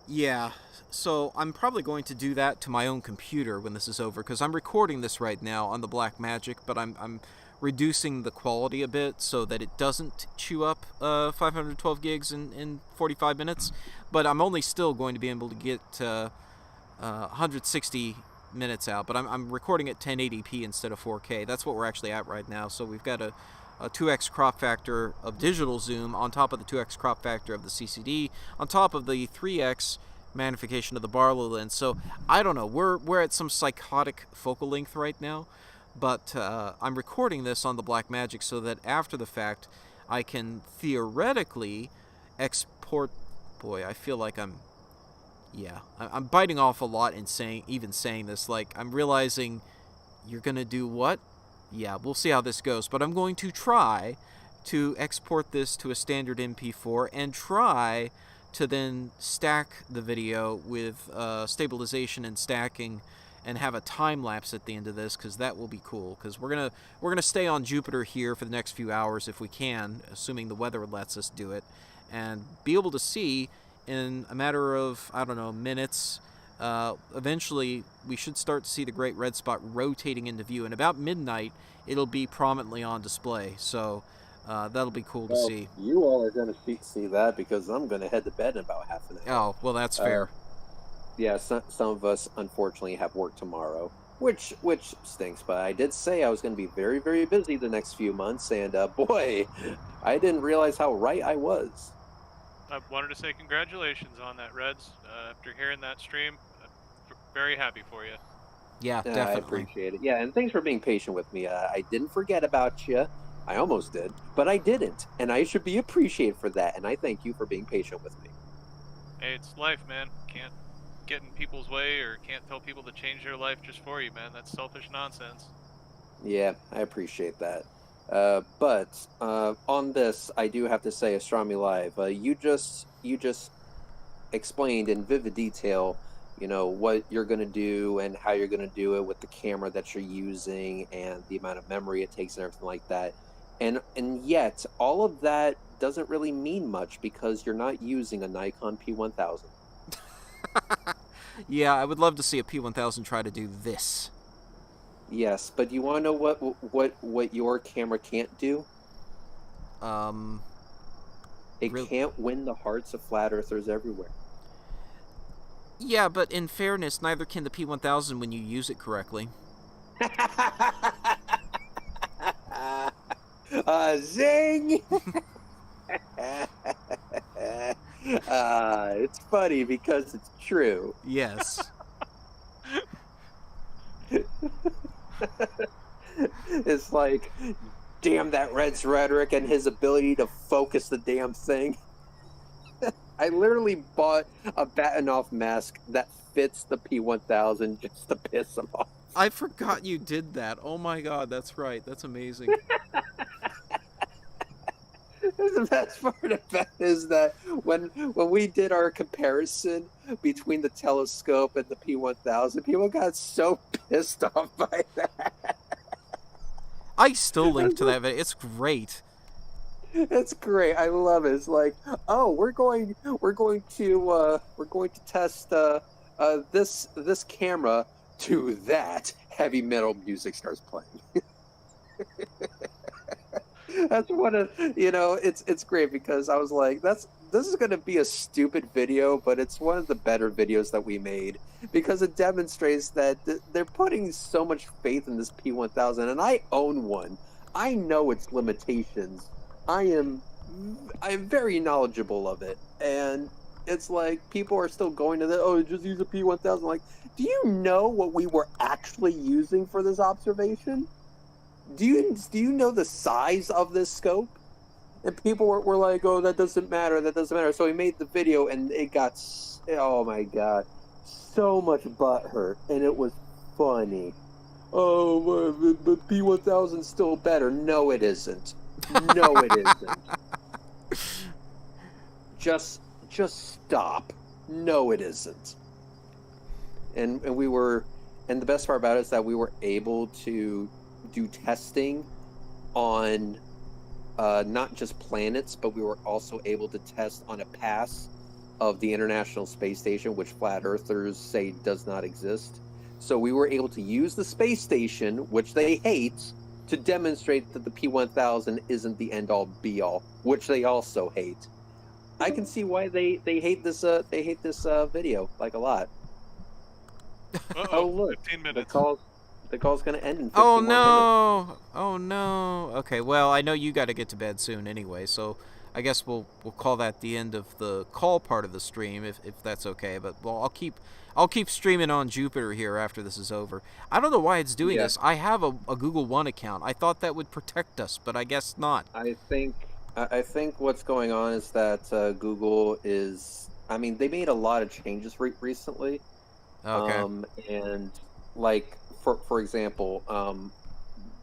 Yeah, so I'm probably going to do that to my own computer when this is over, because I'm recording this right now on the Blackmagic, but I'm reducing the quality a bit so that it doesn't chew up 512 gigs in 45 minutes, but I'm only still going to be able to get 160 minutes out, but I'm recording at 1080p instead of 4K. That's what we're actually at right now, so we've got a 2x crop factor of digital zoom on top of the 2x crop factor of the CCD on top of the 3x magnification of the Barlow lens. So I don't know, we're at some psychotic focal length right now, but I'm recording this on the Blackmagic so that after the fact I can theoretically export. Boy, I feel like I'm biting off a lot in saying this. Like, I'm realizing you're gonna do what? Yeah, we'll see how this goes, but I'm going to try to export this to a standard MP4 and try to then stack the video with stabilization and stacking and have a time lapse at the end of this, because that will be cool, because we're gonna stay on Jupiter here for the next few hours if we can, assuming the weather lets us do it, and be able to see in a matter of, I don't know, minutes. Eventually, we should start to see the great red spot rotating into view, and about midnight, it'll be prominently on display. So that'll be cool to see. You all are going to see that because I'm going to head to bed in about half an hour. Oh, well, that's fair. Yeah, some of us unfortunately have work tomorrow, which stinks. But I did say I was going to be very, very busy the next few months, and boy, I didn't realize how right I was. I wanted to say congratulations on that, Reds. After hearing that stream, very happy for you. Yeah, definitely. I appreciate it. Yeah, and thanks for being patient with me. I didn't forget about you. I almost did, but I didn't, and I should be appreciated for that. And I thank you for being patient with me. Hey, it's life, man. Can't get in people's way or can't tell people to change their life just for you, man. That's selfish nonsense. Yeah, I appreciate that. But on this, I do have to say, Astronomy Live, you just explained in vivid detail, you know, what you're going to do and how you're going to do it with the camera that you're using and the amount of memory it takes and everything like that. and yet all of that doesn't really mean much because you're not using a Nikon P1000. Yeah, I would love to see a P1000 try to do this. Yes, but you want to know what your camera can't do? It Real- can't win the hearts of flat earthers everywhere. Yeah, but in fairness, neither can the P1000 when you use it correctly. Zing! It's funny because it's true. Yes. It's like, damn that Red's rhetoric and his ability to focus the damn thing. I literally bought a Batinoff mask that fits the P1000 just to piss him off. I forgot you did that. Oh my god, that's right. That's amazing. The best part of that is that when we did our comparison between the telescope and the P1000, people got so pissed off by that. I still link to that video. It's great. It's great. I love it. It's like, oh, we're going to test this camera to that heavy metal music starts playing. That's one of it's great because I was like, this is going to be a stupid video, but it's one of the better videos that we made because it demonstrates that they're putting so much faith in this P1000, and I own one. I know its limitations. I'm very knowledgeable of it, and it's like people are still going to just use a P1000. Like, do you know what we were actually using for this observation? Do you know the size of this scope? And people were like, oh, that doesn't matter. So we made the video, and it got, oh my god, so much butt hurt, and it was funny. Oh, but P1000's still better. No, it isn't. No, it isn't. Just stop. No, it isn't. And the best part about it is that we were able to do testing on not just planets, but we were also able to test on a pass of the International Space Station, which flat earthers say does not exist. So we were able to use the space station, which they hate, to demonstrate that the P1000 isn't the end-all be-all, which they also hate. I can see why they hate this video like a lot. Oh look, 15 minutes. The call's gonna end in 15 Oh more minutes. no! Oh no! Okay, well, I know you got to get to bed soon anyway, so I guess we'll call that the end of the call part of the stream, if that's okay. But well, I'll keep streaming on Jupiter here after this is over. I don't know why it's doing this. I have a Google One account. I thought that would protect us, but I guess not. I think what's going on is that Google is. I mean, they made a lot of changes recently. Okay. And like for example,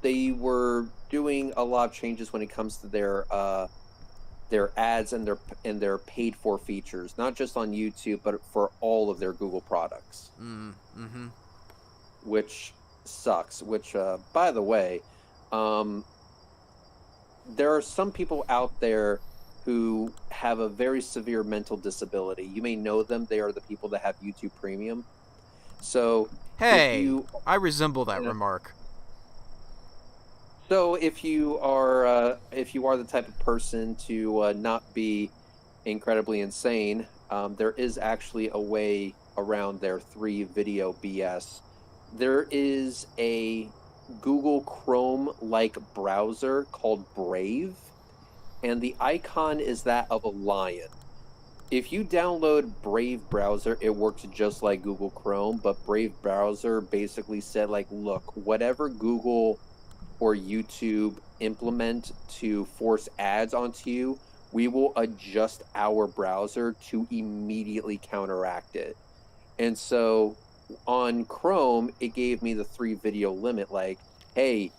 they were doing a lot of changes when it comes to their ads and their paid for features, not just on YouTube, but for all of their Google products. Mm-hmm. Which sucks. Which, by the way, there are some people out there who have a very severe mental disability. You may know them. They are the people that have YouTube Premium. So, Hey, I resemble that remark. So if you are the type of person to not be incredibly insane, there is actually a way around their 3 video BS. There is a Google Chrome-like browser called Brave, and the icon is that of a lion. If you download Brave browser, it works just like Google Chrome, but Brave browser basically said, like, look, whatever Google or YouTube implement to force ads onto you, we will adjust our browser to immediately counteract it. And so on Chrome, it gave me the 3 video limit, like, hey,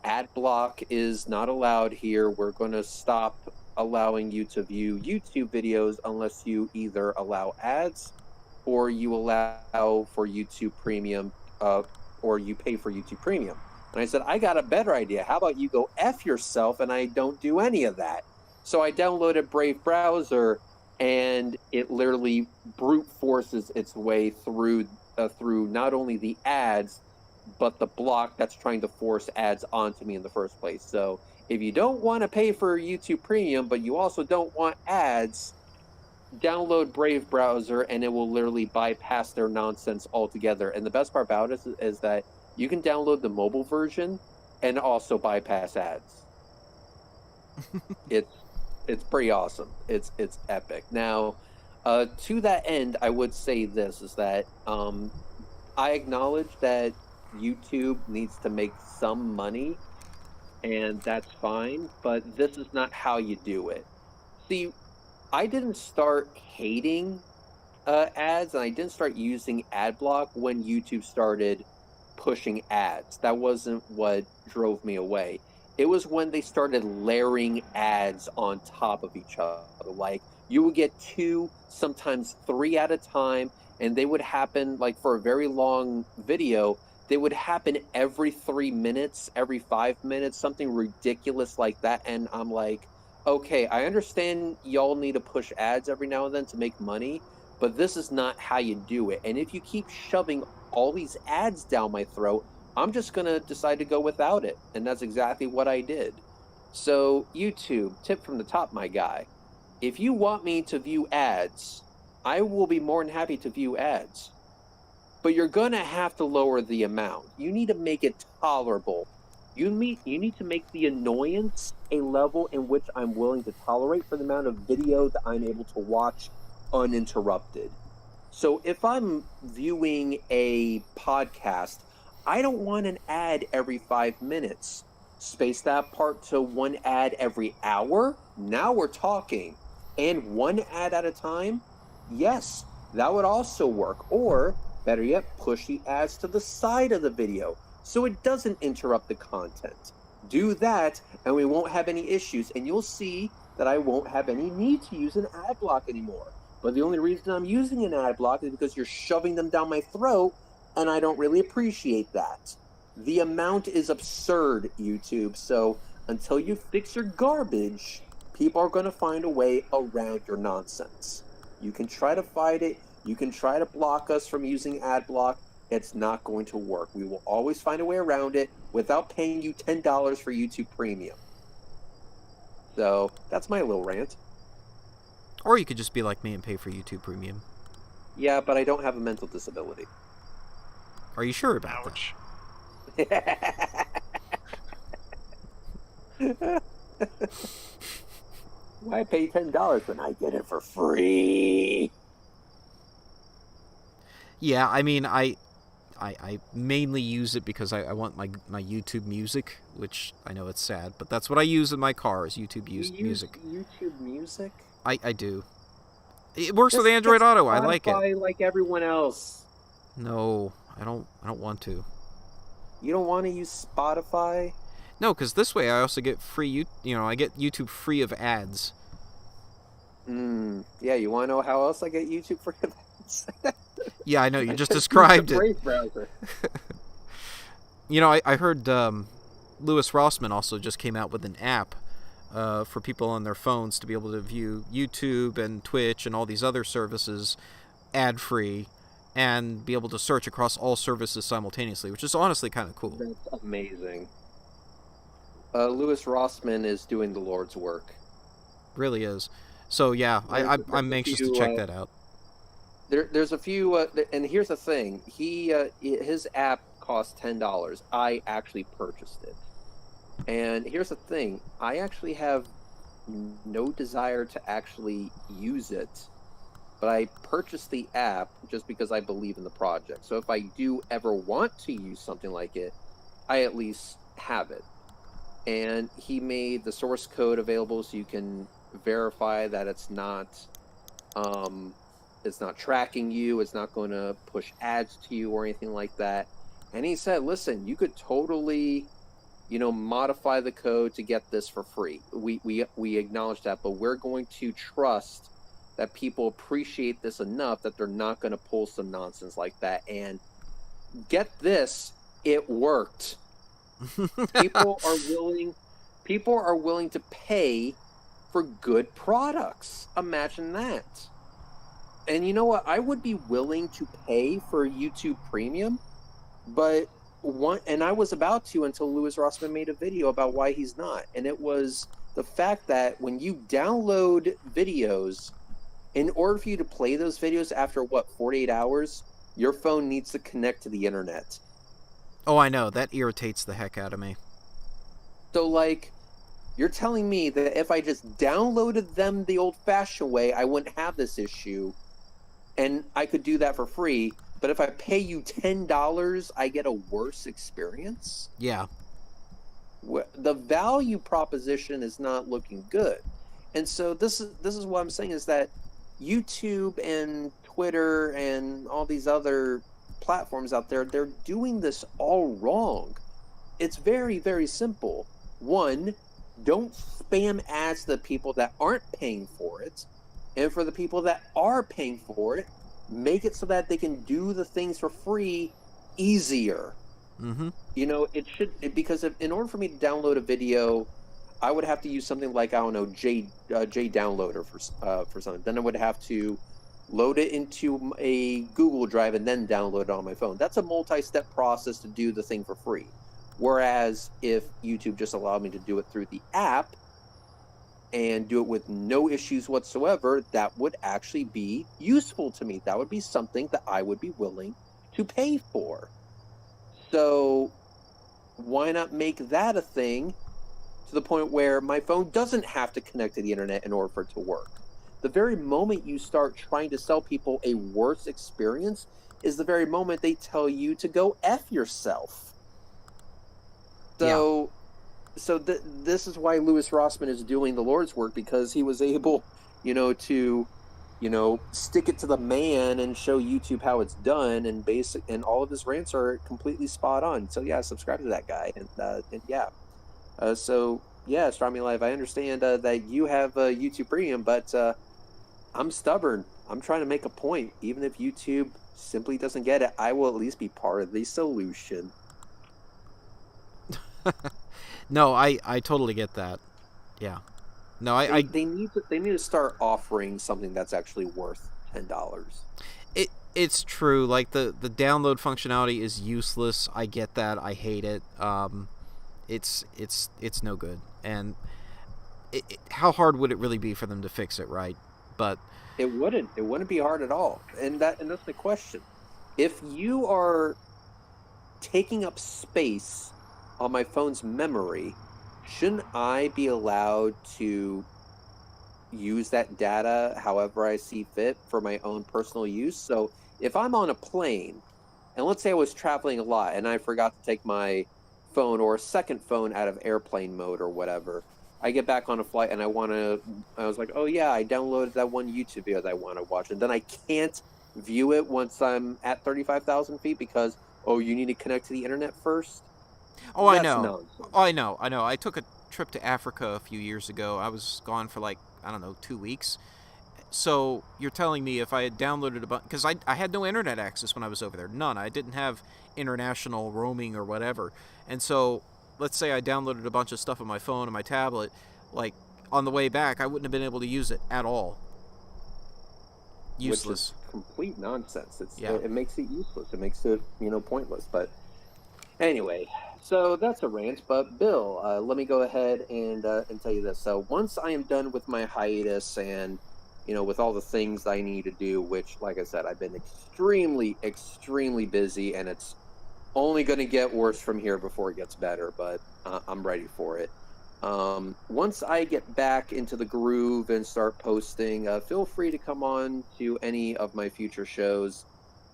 ad block is not allowed here. We're going to stop allowing you to view YouTube videos unless you either allow ads or you allow for YouTube Premium, or you pay for YouTube Premium. And I said, I got a better idea. How about you go F yourself and I don't do any of that? So I downloaded Brave Browser, and it literally brute forces its way through not only the ads, but the block that's trying to force ads onto me in the first place. So if you don't want to pay for YouTube Premium, but you also don't want ads, download Brave Browser, and it will literally bypass their nonsense altogether. And the best part about it is that you can download the mobile version and also bypass ads. It's pretty awesome. It's epic. Now, to that end, I would say this is that I acknowledge that YouTube needs to make some money, and that's fine, but this is not how you do it. See, I didn't start hating ads, and I didn't start using ad block when YouTube started pushing ads. That wasn't what drove me away. It was when they started layering ads on top of each other. Like, you would get 2, sometimes 3 at a time, and they would happen, like, for a very long video, they would happen every 3 minutes, every 5 minutes, something ridiculous like that. And I'm like, okay, I understand y'all need to push ads every now and then to make money, but this is not how you do it. And if you keep shoving all these ads down my throat, I'm just going to decide to go without it. And that's exactly what I did. So, YouTube, tip from the top, my guy. If you want me to view ads, I will be more than happy to view ads. But you're going to have to lower the amount. You need to make it tolerable. You need to make the annoyance a level in which I'm willing to tolerate for the amount of video that I'm able to watch uninterrupted. So if I'm viewing a podcast, I don't want an ad every 5 minutes. Space that part to 1 ad every hour. Now we're talking. And 1 ad at a time? Yes, that would also work. Or, better yet, push the ads to the side of the video so it doesn't interrupt the content. Do that, and we won't have any issues. And you'll see that I won't have any need to use an ad block anymore. But the only reason I'm using an ad block is because you're shoving them down my throat, and I don't really appreciate that. The amount is absurd, YouTube, so until you fix your garbage, people are going to find a way around your nonsense. You can try to fight it, you can try to block us from using ad block, it's not going to work. We will always find a way around it without paying you $10 for YouTube Premium. So, that's my little rant. Or you could just be like me and pay for YouTube Premium. Yeah, but I don't have a mental disability. Are you sure about Ouch. Why pay $10 when I get it for free? Yeah, I mean, I mainly use it because I want my YouTube music, which I know it's sad, but that's what I use in my car is YouTube music. YouTube Music? I do. It works with Android Auto. I like it. Like everyone else. No, I don't want to. You don't want to use Spotify? No, because this way I also get free. I get YouTube free of ads. Yeah, you want to know how else I get YouTube free of ads? Yeah, I know. You just described it. Brave browser. I heard Louis Rossmann also just came out with an app for people on their phones to be able to view YouTube and Twitch and all these other services ad-free and be able to search across all services simultaneously, which is honestly kind of cool. That's amazing. Louis Rossmann is doing the Lord's work. Really is. So yeah, I'm anxious to check that out. There's a few, and here's the thing. His app costs $10. I actually purchased it. And here's the thing. I actually have no desire to actually use it, but I purchased the app just because I believe in the project. So if I do ever want to use something like it, I at least have it. And he made the source code available so you can verify that it's not tracking you, it's not going to push ads to you or anything like that. And he said, listen, you could totally, modify the code to get this for free. We acknowledge that, but we're going to trust that people appreciate this enough that they're not going to pull some nonsense like that. And get this, it worked. People are willing to pay for good products. Imagine that. And you know what? I would be willing to pay for YouTube Premium, but I was about to until Louis Rossmann made a video about why he's not. And it was the fact that when you download videos, in order for you to play those videos after 48 hours, your phone needs to connect to the internet. Oh, I know. That irritates the heck out of me. So, like, you're telling me that if I just downloaded them the old-fashioned way, I wouldn't have this issue, and I could do that for free, but if I pay you $10, I get a worse experience? Yeah. The value proposition is not looking good. And so this is what I'm saying, is that YouTube and Twitter and all these other platforms out there, they're doing this all wrong. It's very, very simple. One, don't spam ads to the people that aren't paying for it. And for the people that are paying for it, make it so that they can do the things for free easier. Mm-hmm. You know, because in order for me to download a video, I would have to use something like, I don't know, J Downloader for something. Then I would have to load it into a Google Drive and then download it on my phone. That's a multi-step process to do the thing for free. Whereas if YouTube just allowed me to do it through the app and do it with no issues whatsoever, that would actually be useful to me. That would be something that I would be willing to pay for. So why not make that a thing to the point where my phone doesn't have to connect to the internet in order for it to work? The very moment you start trying to sell people a worse experience is the very moment they tell you to go F yourself. So, this is why Louis Rossmann is doing the Lord's work, because he was able, to, stick it to the man and show YouTube how it's done, and all of his rants are completely spot on. So yeah, subscribe to that guy, and yeah. So yeah, Astronomy Live, I understand that you have YouTube Premium, but I'm stubborn. I'm trying to make a point. Even if YouTube simply doesn't get it, I will at least be part of the solution. No, I totally get that. Yeah. No, they need to start offering something that's actually worth $10. It's true. Like the download functionality is useless. I get that. I hate it. It's no good. And how hard would it really be for them to fix it, right? But it wouldn't be hard at all. And that's the question. If you are taking up space on my phone's memory, shouldn't I be allowed to use that data however I see fit for my own personal use? So if I'm on a plane, and let's say I was traveling a lot and I forgot to take my phone or a second phone out of airplane mode or whatever, I get back on a flight and I was like, oh yeah, I downloaded that one YouTube video that I want to watch, and then I can't view it once I'm at 35,000 feet because, you need to connect to the internet first? Oh, I know. I know. I took a trip to Africa a few years ago. I was gone for 2 weeks. So you're telling me if I had downloaded a bunch, because I had no internet access when I was over there. None. I didn't have international roaming or whatever. And so let's say I downloaded a bunch of stuff on my phone and my tablet, on the way back, I wouldn't have been able to use it at all. Useless. Which is complete nonsense. It makes it useless. It makes it, pointless. But anyway, so that's a rant. But Bill, let me go ahead and tell you this. So once I am done with my hiatus and, with all the things I need to do, which, like I said, I've been extremely, extremely busy, and it's only going to get worse from here before it gets better, but I'm ready for it. Once I get back into the groove and start posting, feel free to come on to any of my future shows.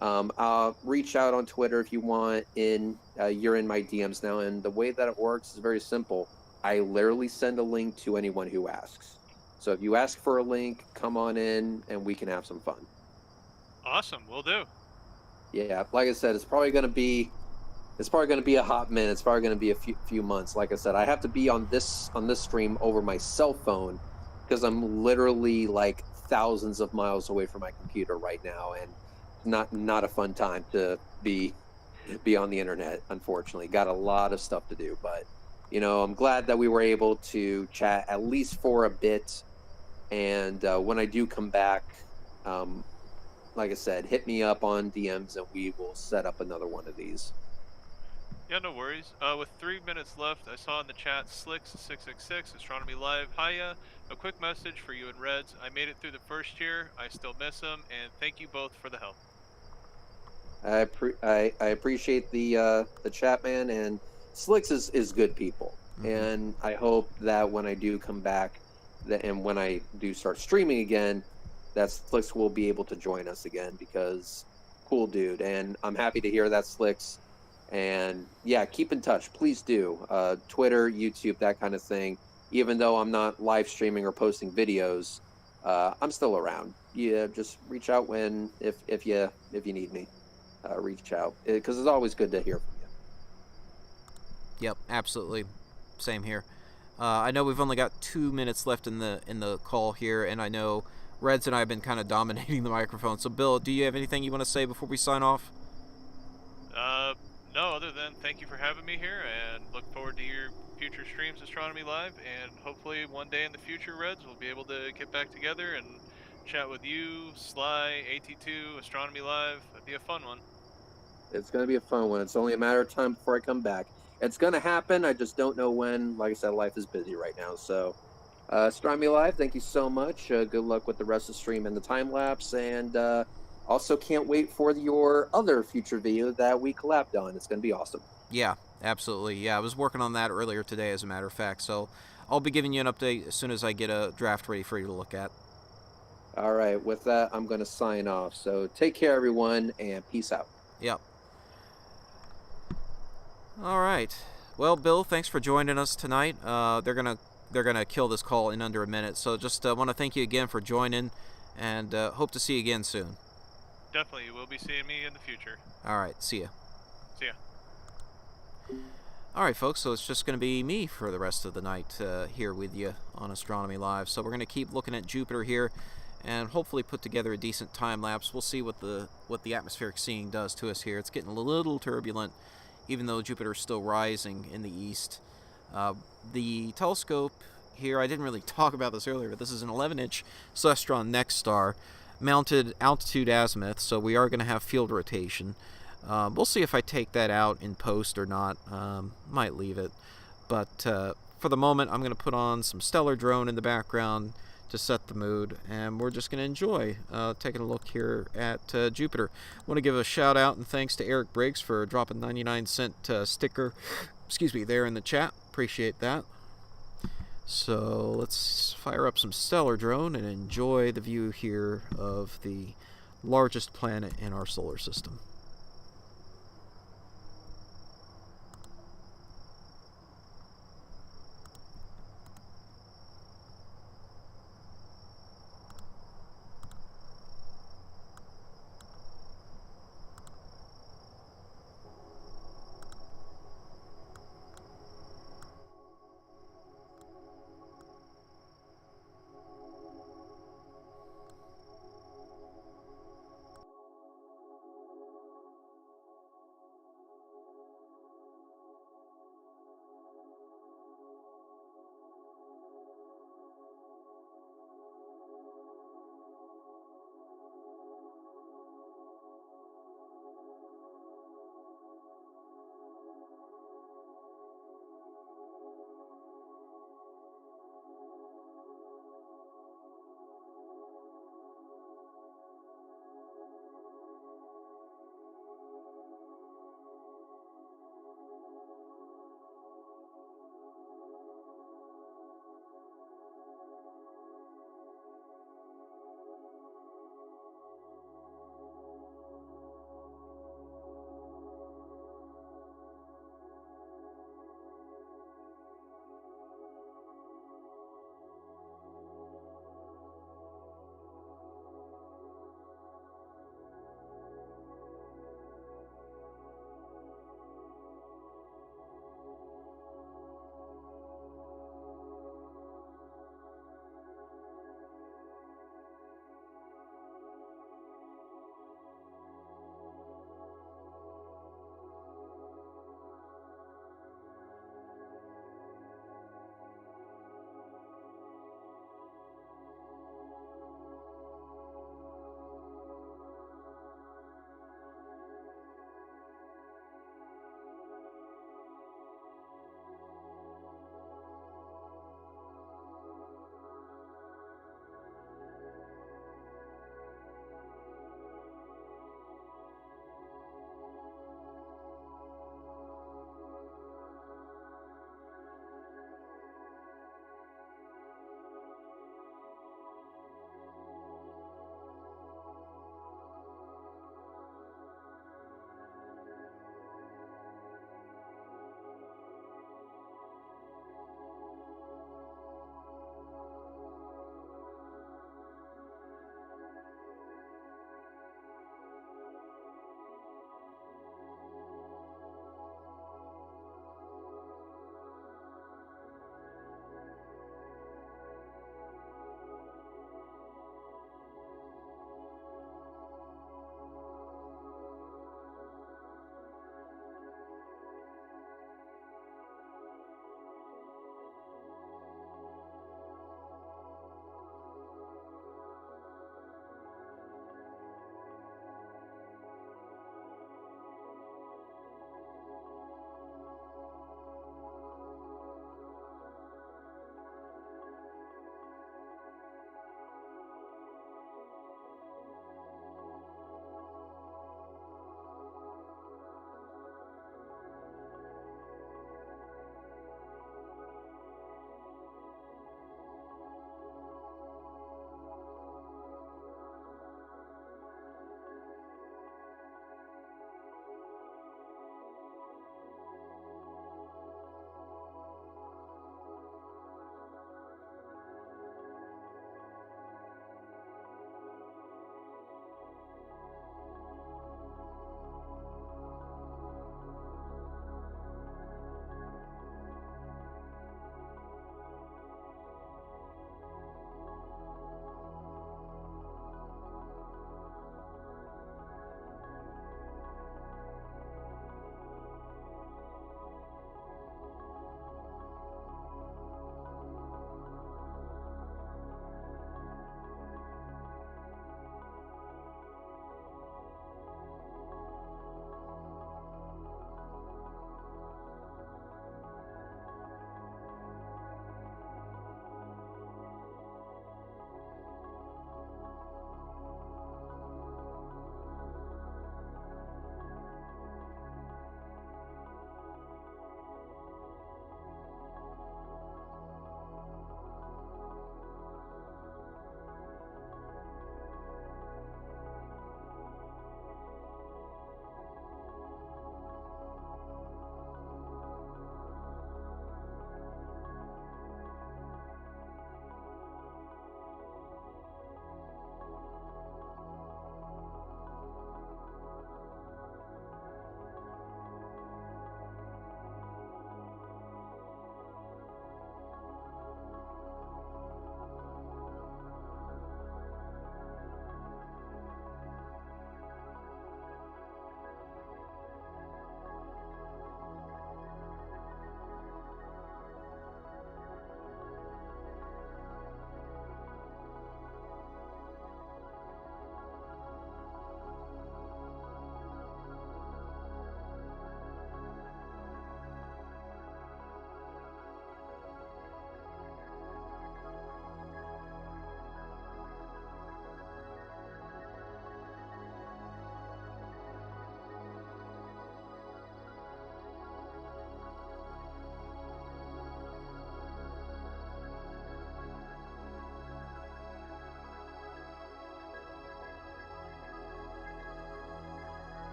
I'll reach out on Twitter if you want. You're in my DMs now, and the way that it works is very simple. I literally send a link to anyone who asks. So if you ask for a link, come on in, and we can have some fun. Awesome, will do. Yeah, like I said, it's probably going to be a hot minute. It's probably going to be a few months. Like I said, I have to be on this stream over my cell phone because I'm literally thousands of miles away from my computer right now, and not a fun time to be be on the internet, unfortunately. Got a lot of stuff to do, but I'm glad that we were able to chat at least for a bit. And when I do come back, like I said, hit me up on DMs and we will set up another one of these. Yeah, no worries. With 3 minutes left, I saw in the chat Slicks666 Astronomy Live. Hiya, a quick message for you and Reds. I made it through the first year. I still miss them, and thank you both for the help. I appreciate the chat, man, and Slicks is good people, and I hope that when I do come back, and when I do start streaming again, that Slicks will be able to join us again because cool dude, and I'm happy to hear that, Slicks. And yeah, keep in touch, please do. Twitter, YouTube, that kind of thing. Even though I'm not live streaming or posting videos, I'm still around. Yeah, just reach out if you need me. Reach out because it's always good to hear from you. Yep, absolutely. Same here. I know we've only got 2 minutes left in the call here, and I know Reds and I have been kind of dominating the microphone. So, Bill, do you have anything you want to say before we sign off? No, other than thank you for having me here, and look forward to your future streams, Astronomy Live, and hopefully one day in the future, Reds, we'll be able to get back together and chat with you, Sly, AT2, Astronomy Live. That'd be a fun one. It's going to be a fun one. It's only a matter of time before I come back. It's going to happen. I just don't know when. Like I said, life is busy right now. So, Astronomy Live, thank you so much. Good luck with the rest of the stream and the time lapse. And also can't wait for your other future video that we collabed on. It's going to be awesome. Yeah, absolutely. Yeah, I was working on that earlier today, as a matter of fact. So I'll be giving you an update as soon as I get a draft ready for you to look at. All right. With that, I'm going to sign off. So take care, everyone, and peace out. Yep. All right. Well, Bill, thanks for joining us tonight. They're gonna kill this call in under a minute. So just want to thank you again for joining, and hope to see you again soon. Definitely, you will be seeing me in the future. All right. See ya. See ya. All right, folks. So it's just going to be me for the rest of the night here with you on Astronomy Live. So we're going to keep looking at Jupiter here, and hopefully put together a decent time lapse. We'll see what the atmospheric seeing does to us here. It's getting a little turbulent, even though Jupiter's still rising in the east. The telescope here, I didn't really talk about this earlier, but this is an 11-inch Celestron NexStar mounted altitude azimuth, so we are going to have field rotation. We'll see if I take that out in post or not. Might leave it. But for the moment, I'm going to put on some stellar drone in the background to set the mood, and we're just going to enjoy taking a look here at Jupiter. I want to give a shout out and thanks to Eric Briggs for dropping 99-cent sticker there in the chat. Appreciate that. So let's fire up some stellar drone and enjoy the view here of the largest planet in our solar system.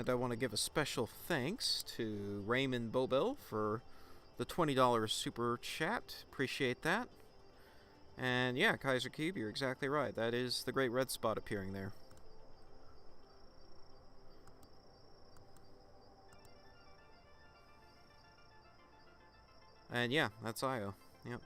And I want to give a special thanks to Raymond Bobel for the $20 super chat. Appreciate that. And yeah, Kaiser Cube, you're exactly right. That is the great red spot appearing there. And yeah, that's Io. Yep.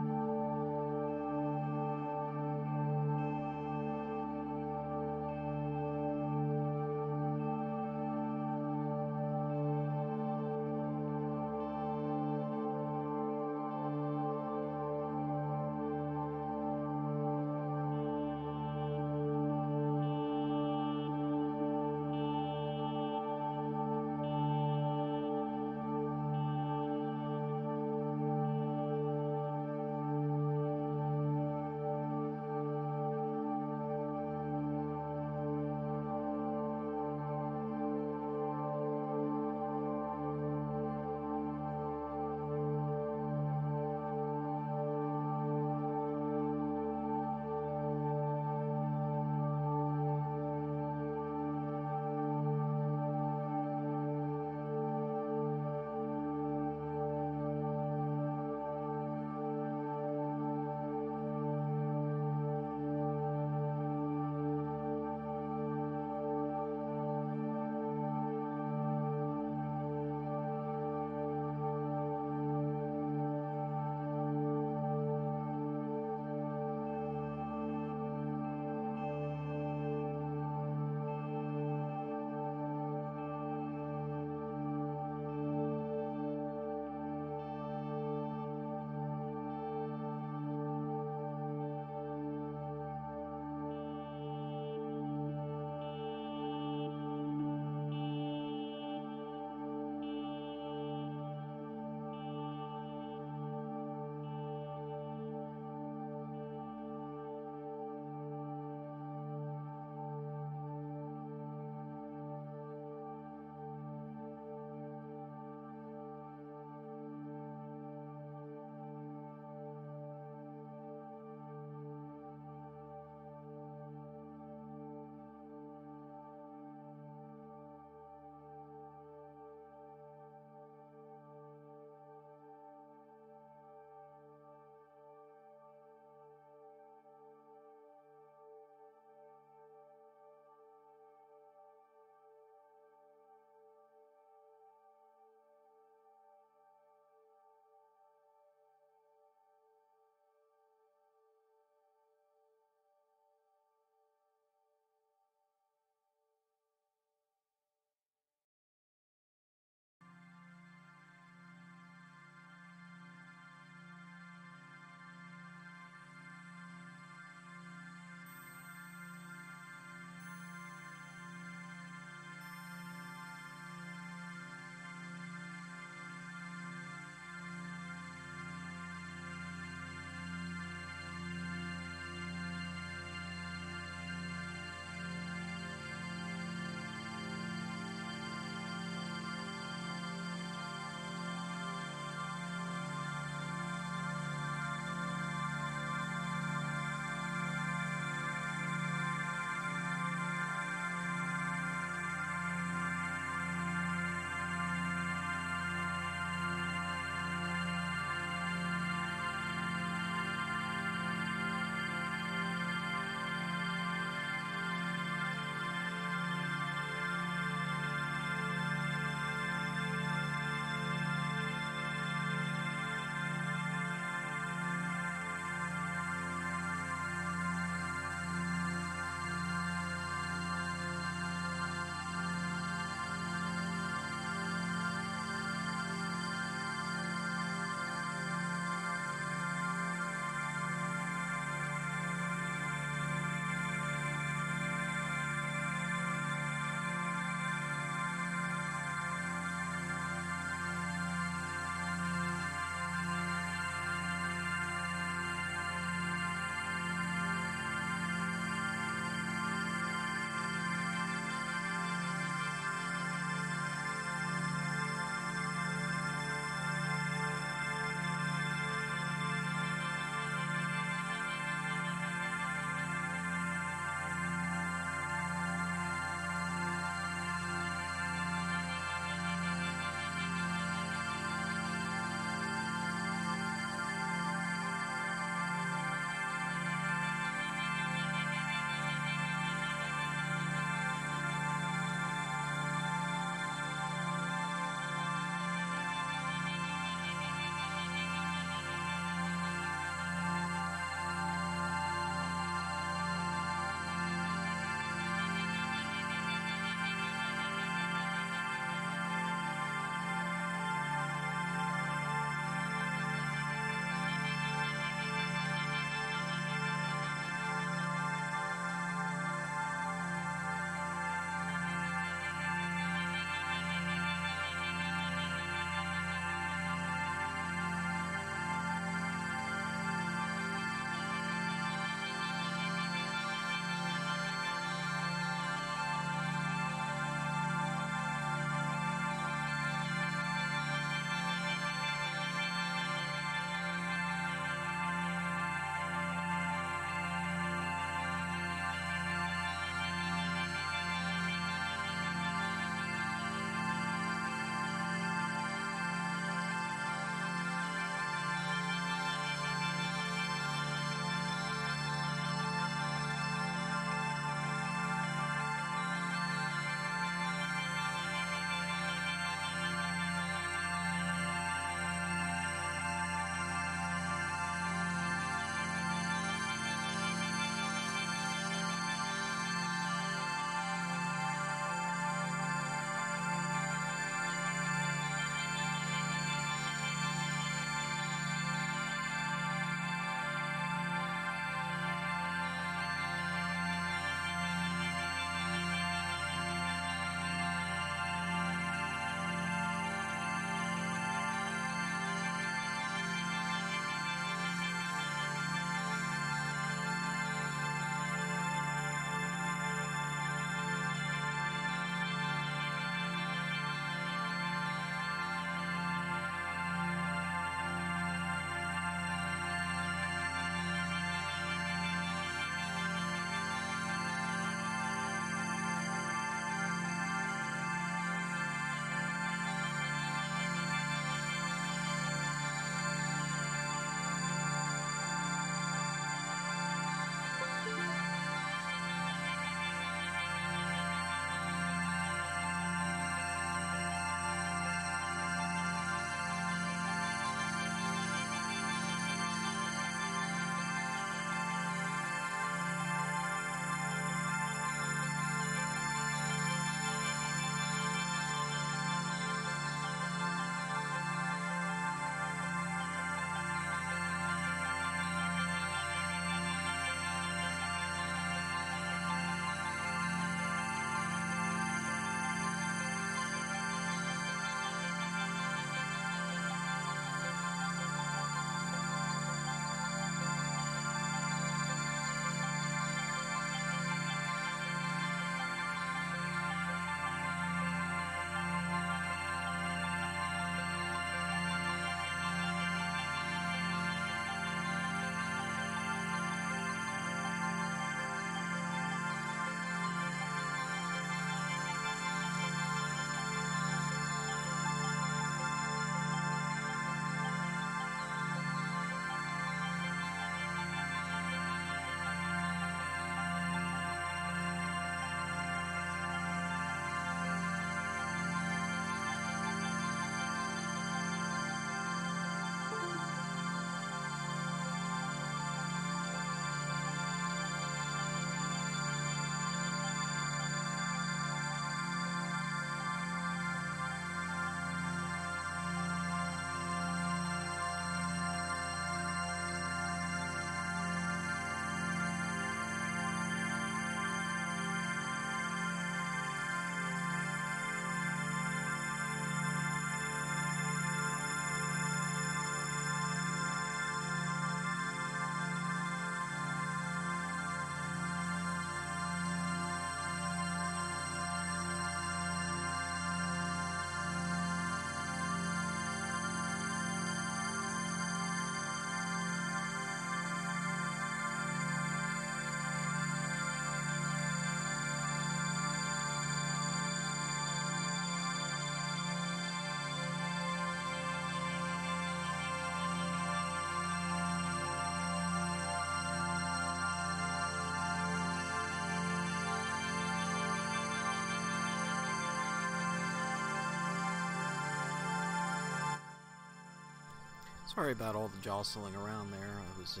Sorry about all the jostling around there. I was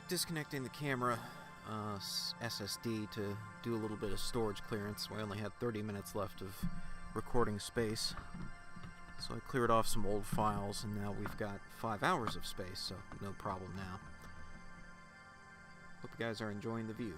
disconnecting the camera SSD to do a little bit of storage clearance. We only had 30 minutes left of recording space. So I cleared off some old files, and now we've got 5 hours of space, so no problem now. Hope you guys are enjoying the view.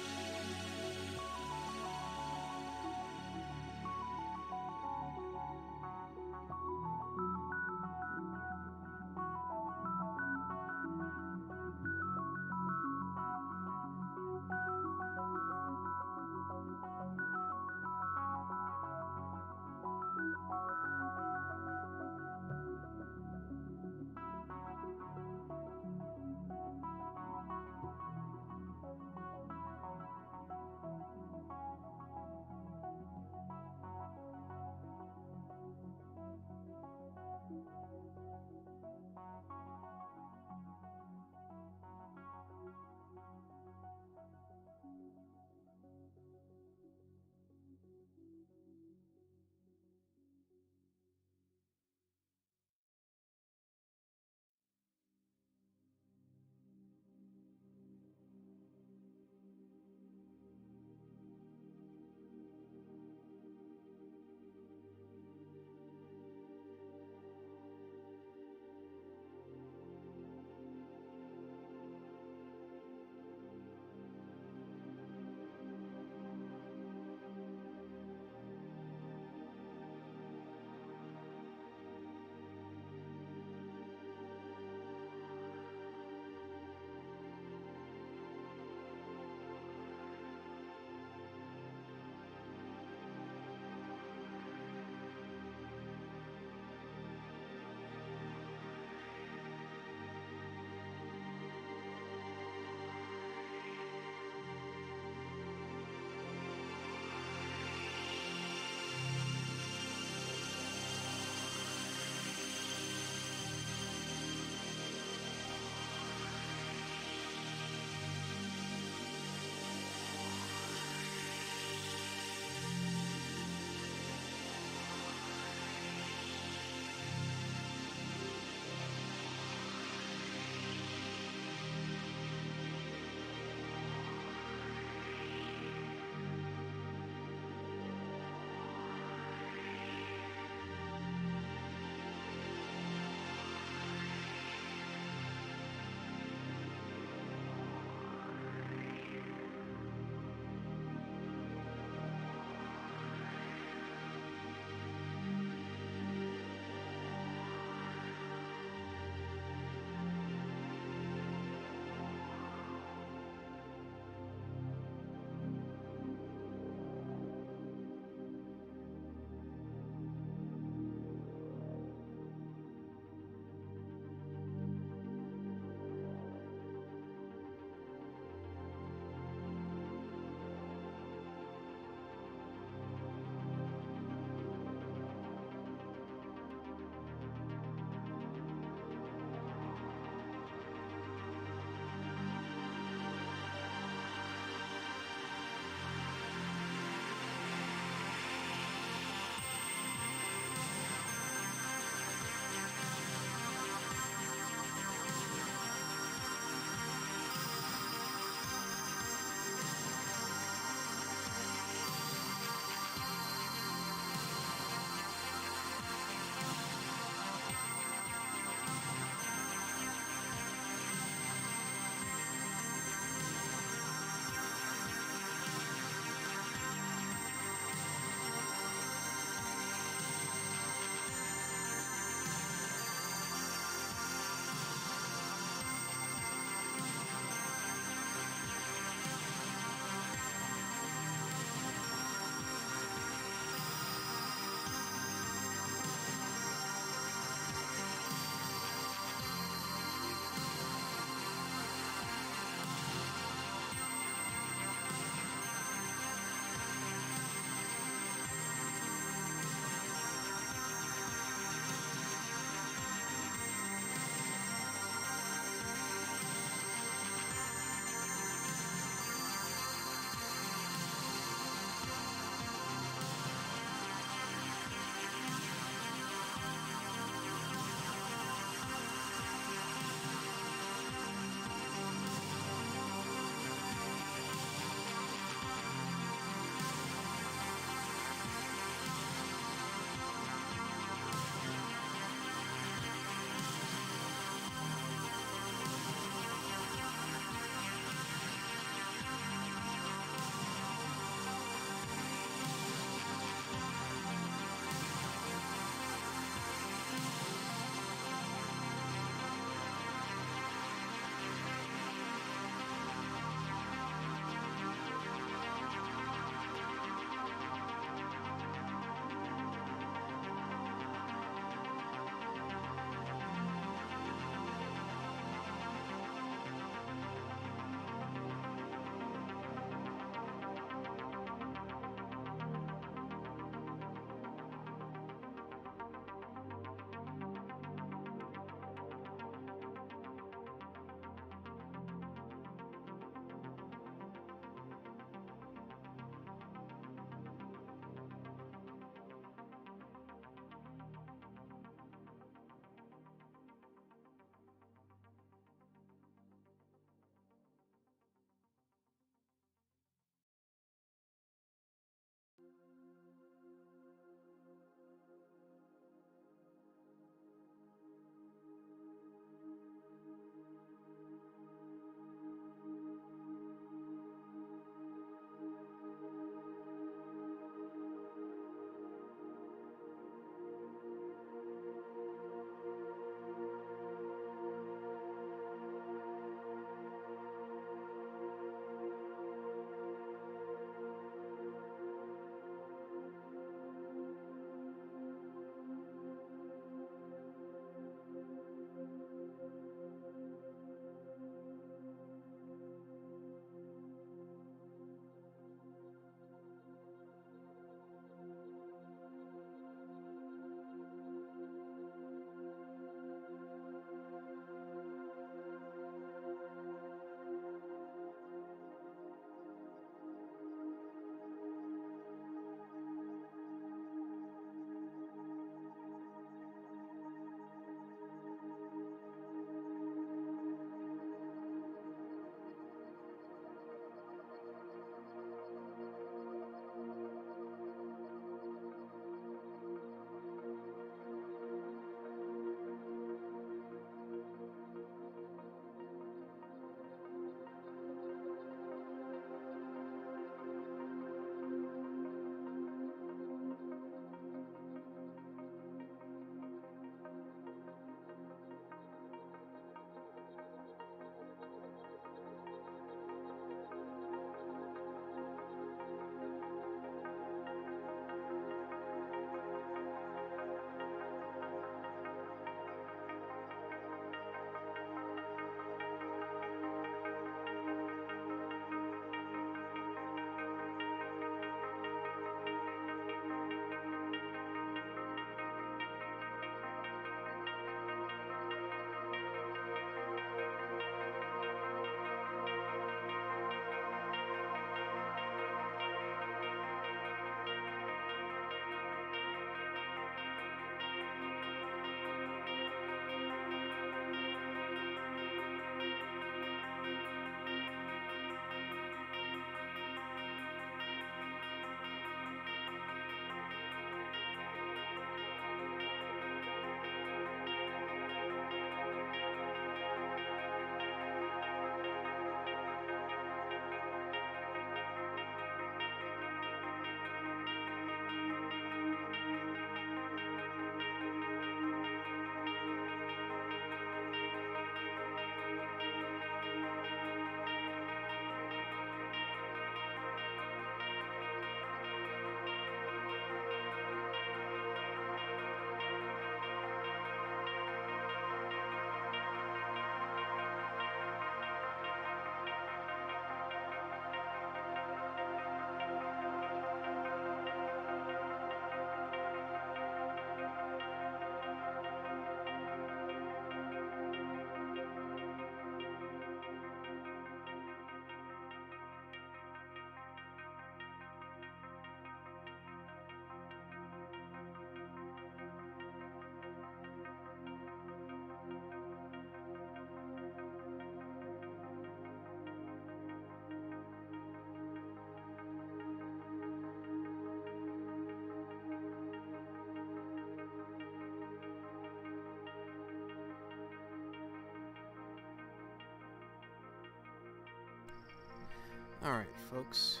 Alright, folks.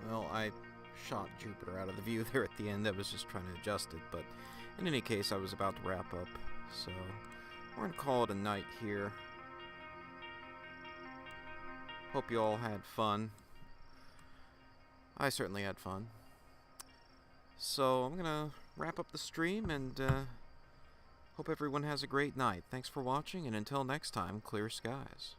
Well, I shot Jupiter out of the view there at the end. I was just trying to adjust it, but in any case, I was about to wrap up. So, we're going to call it a night here. Hope you all had fun. I certainly had fun. So, I'm going to wrap up the stream and hope everyone has a great night. Thanks for watching, and until next time, clear skies.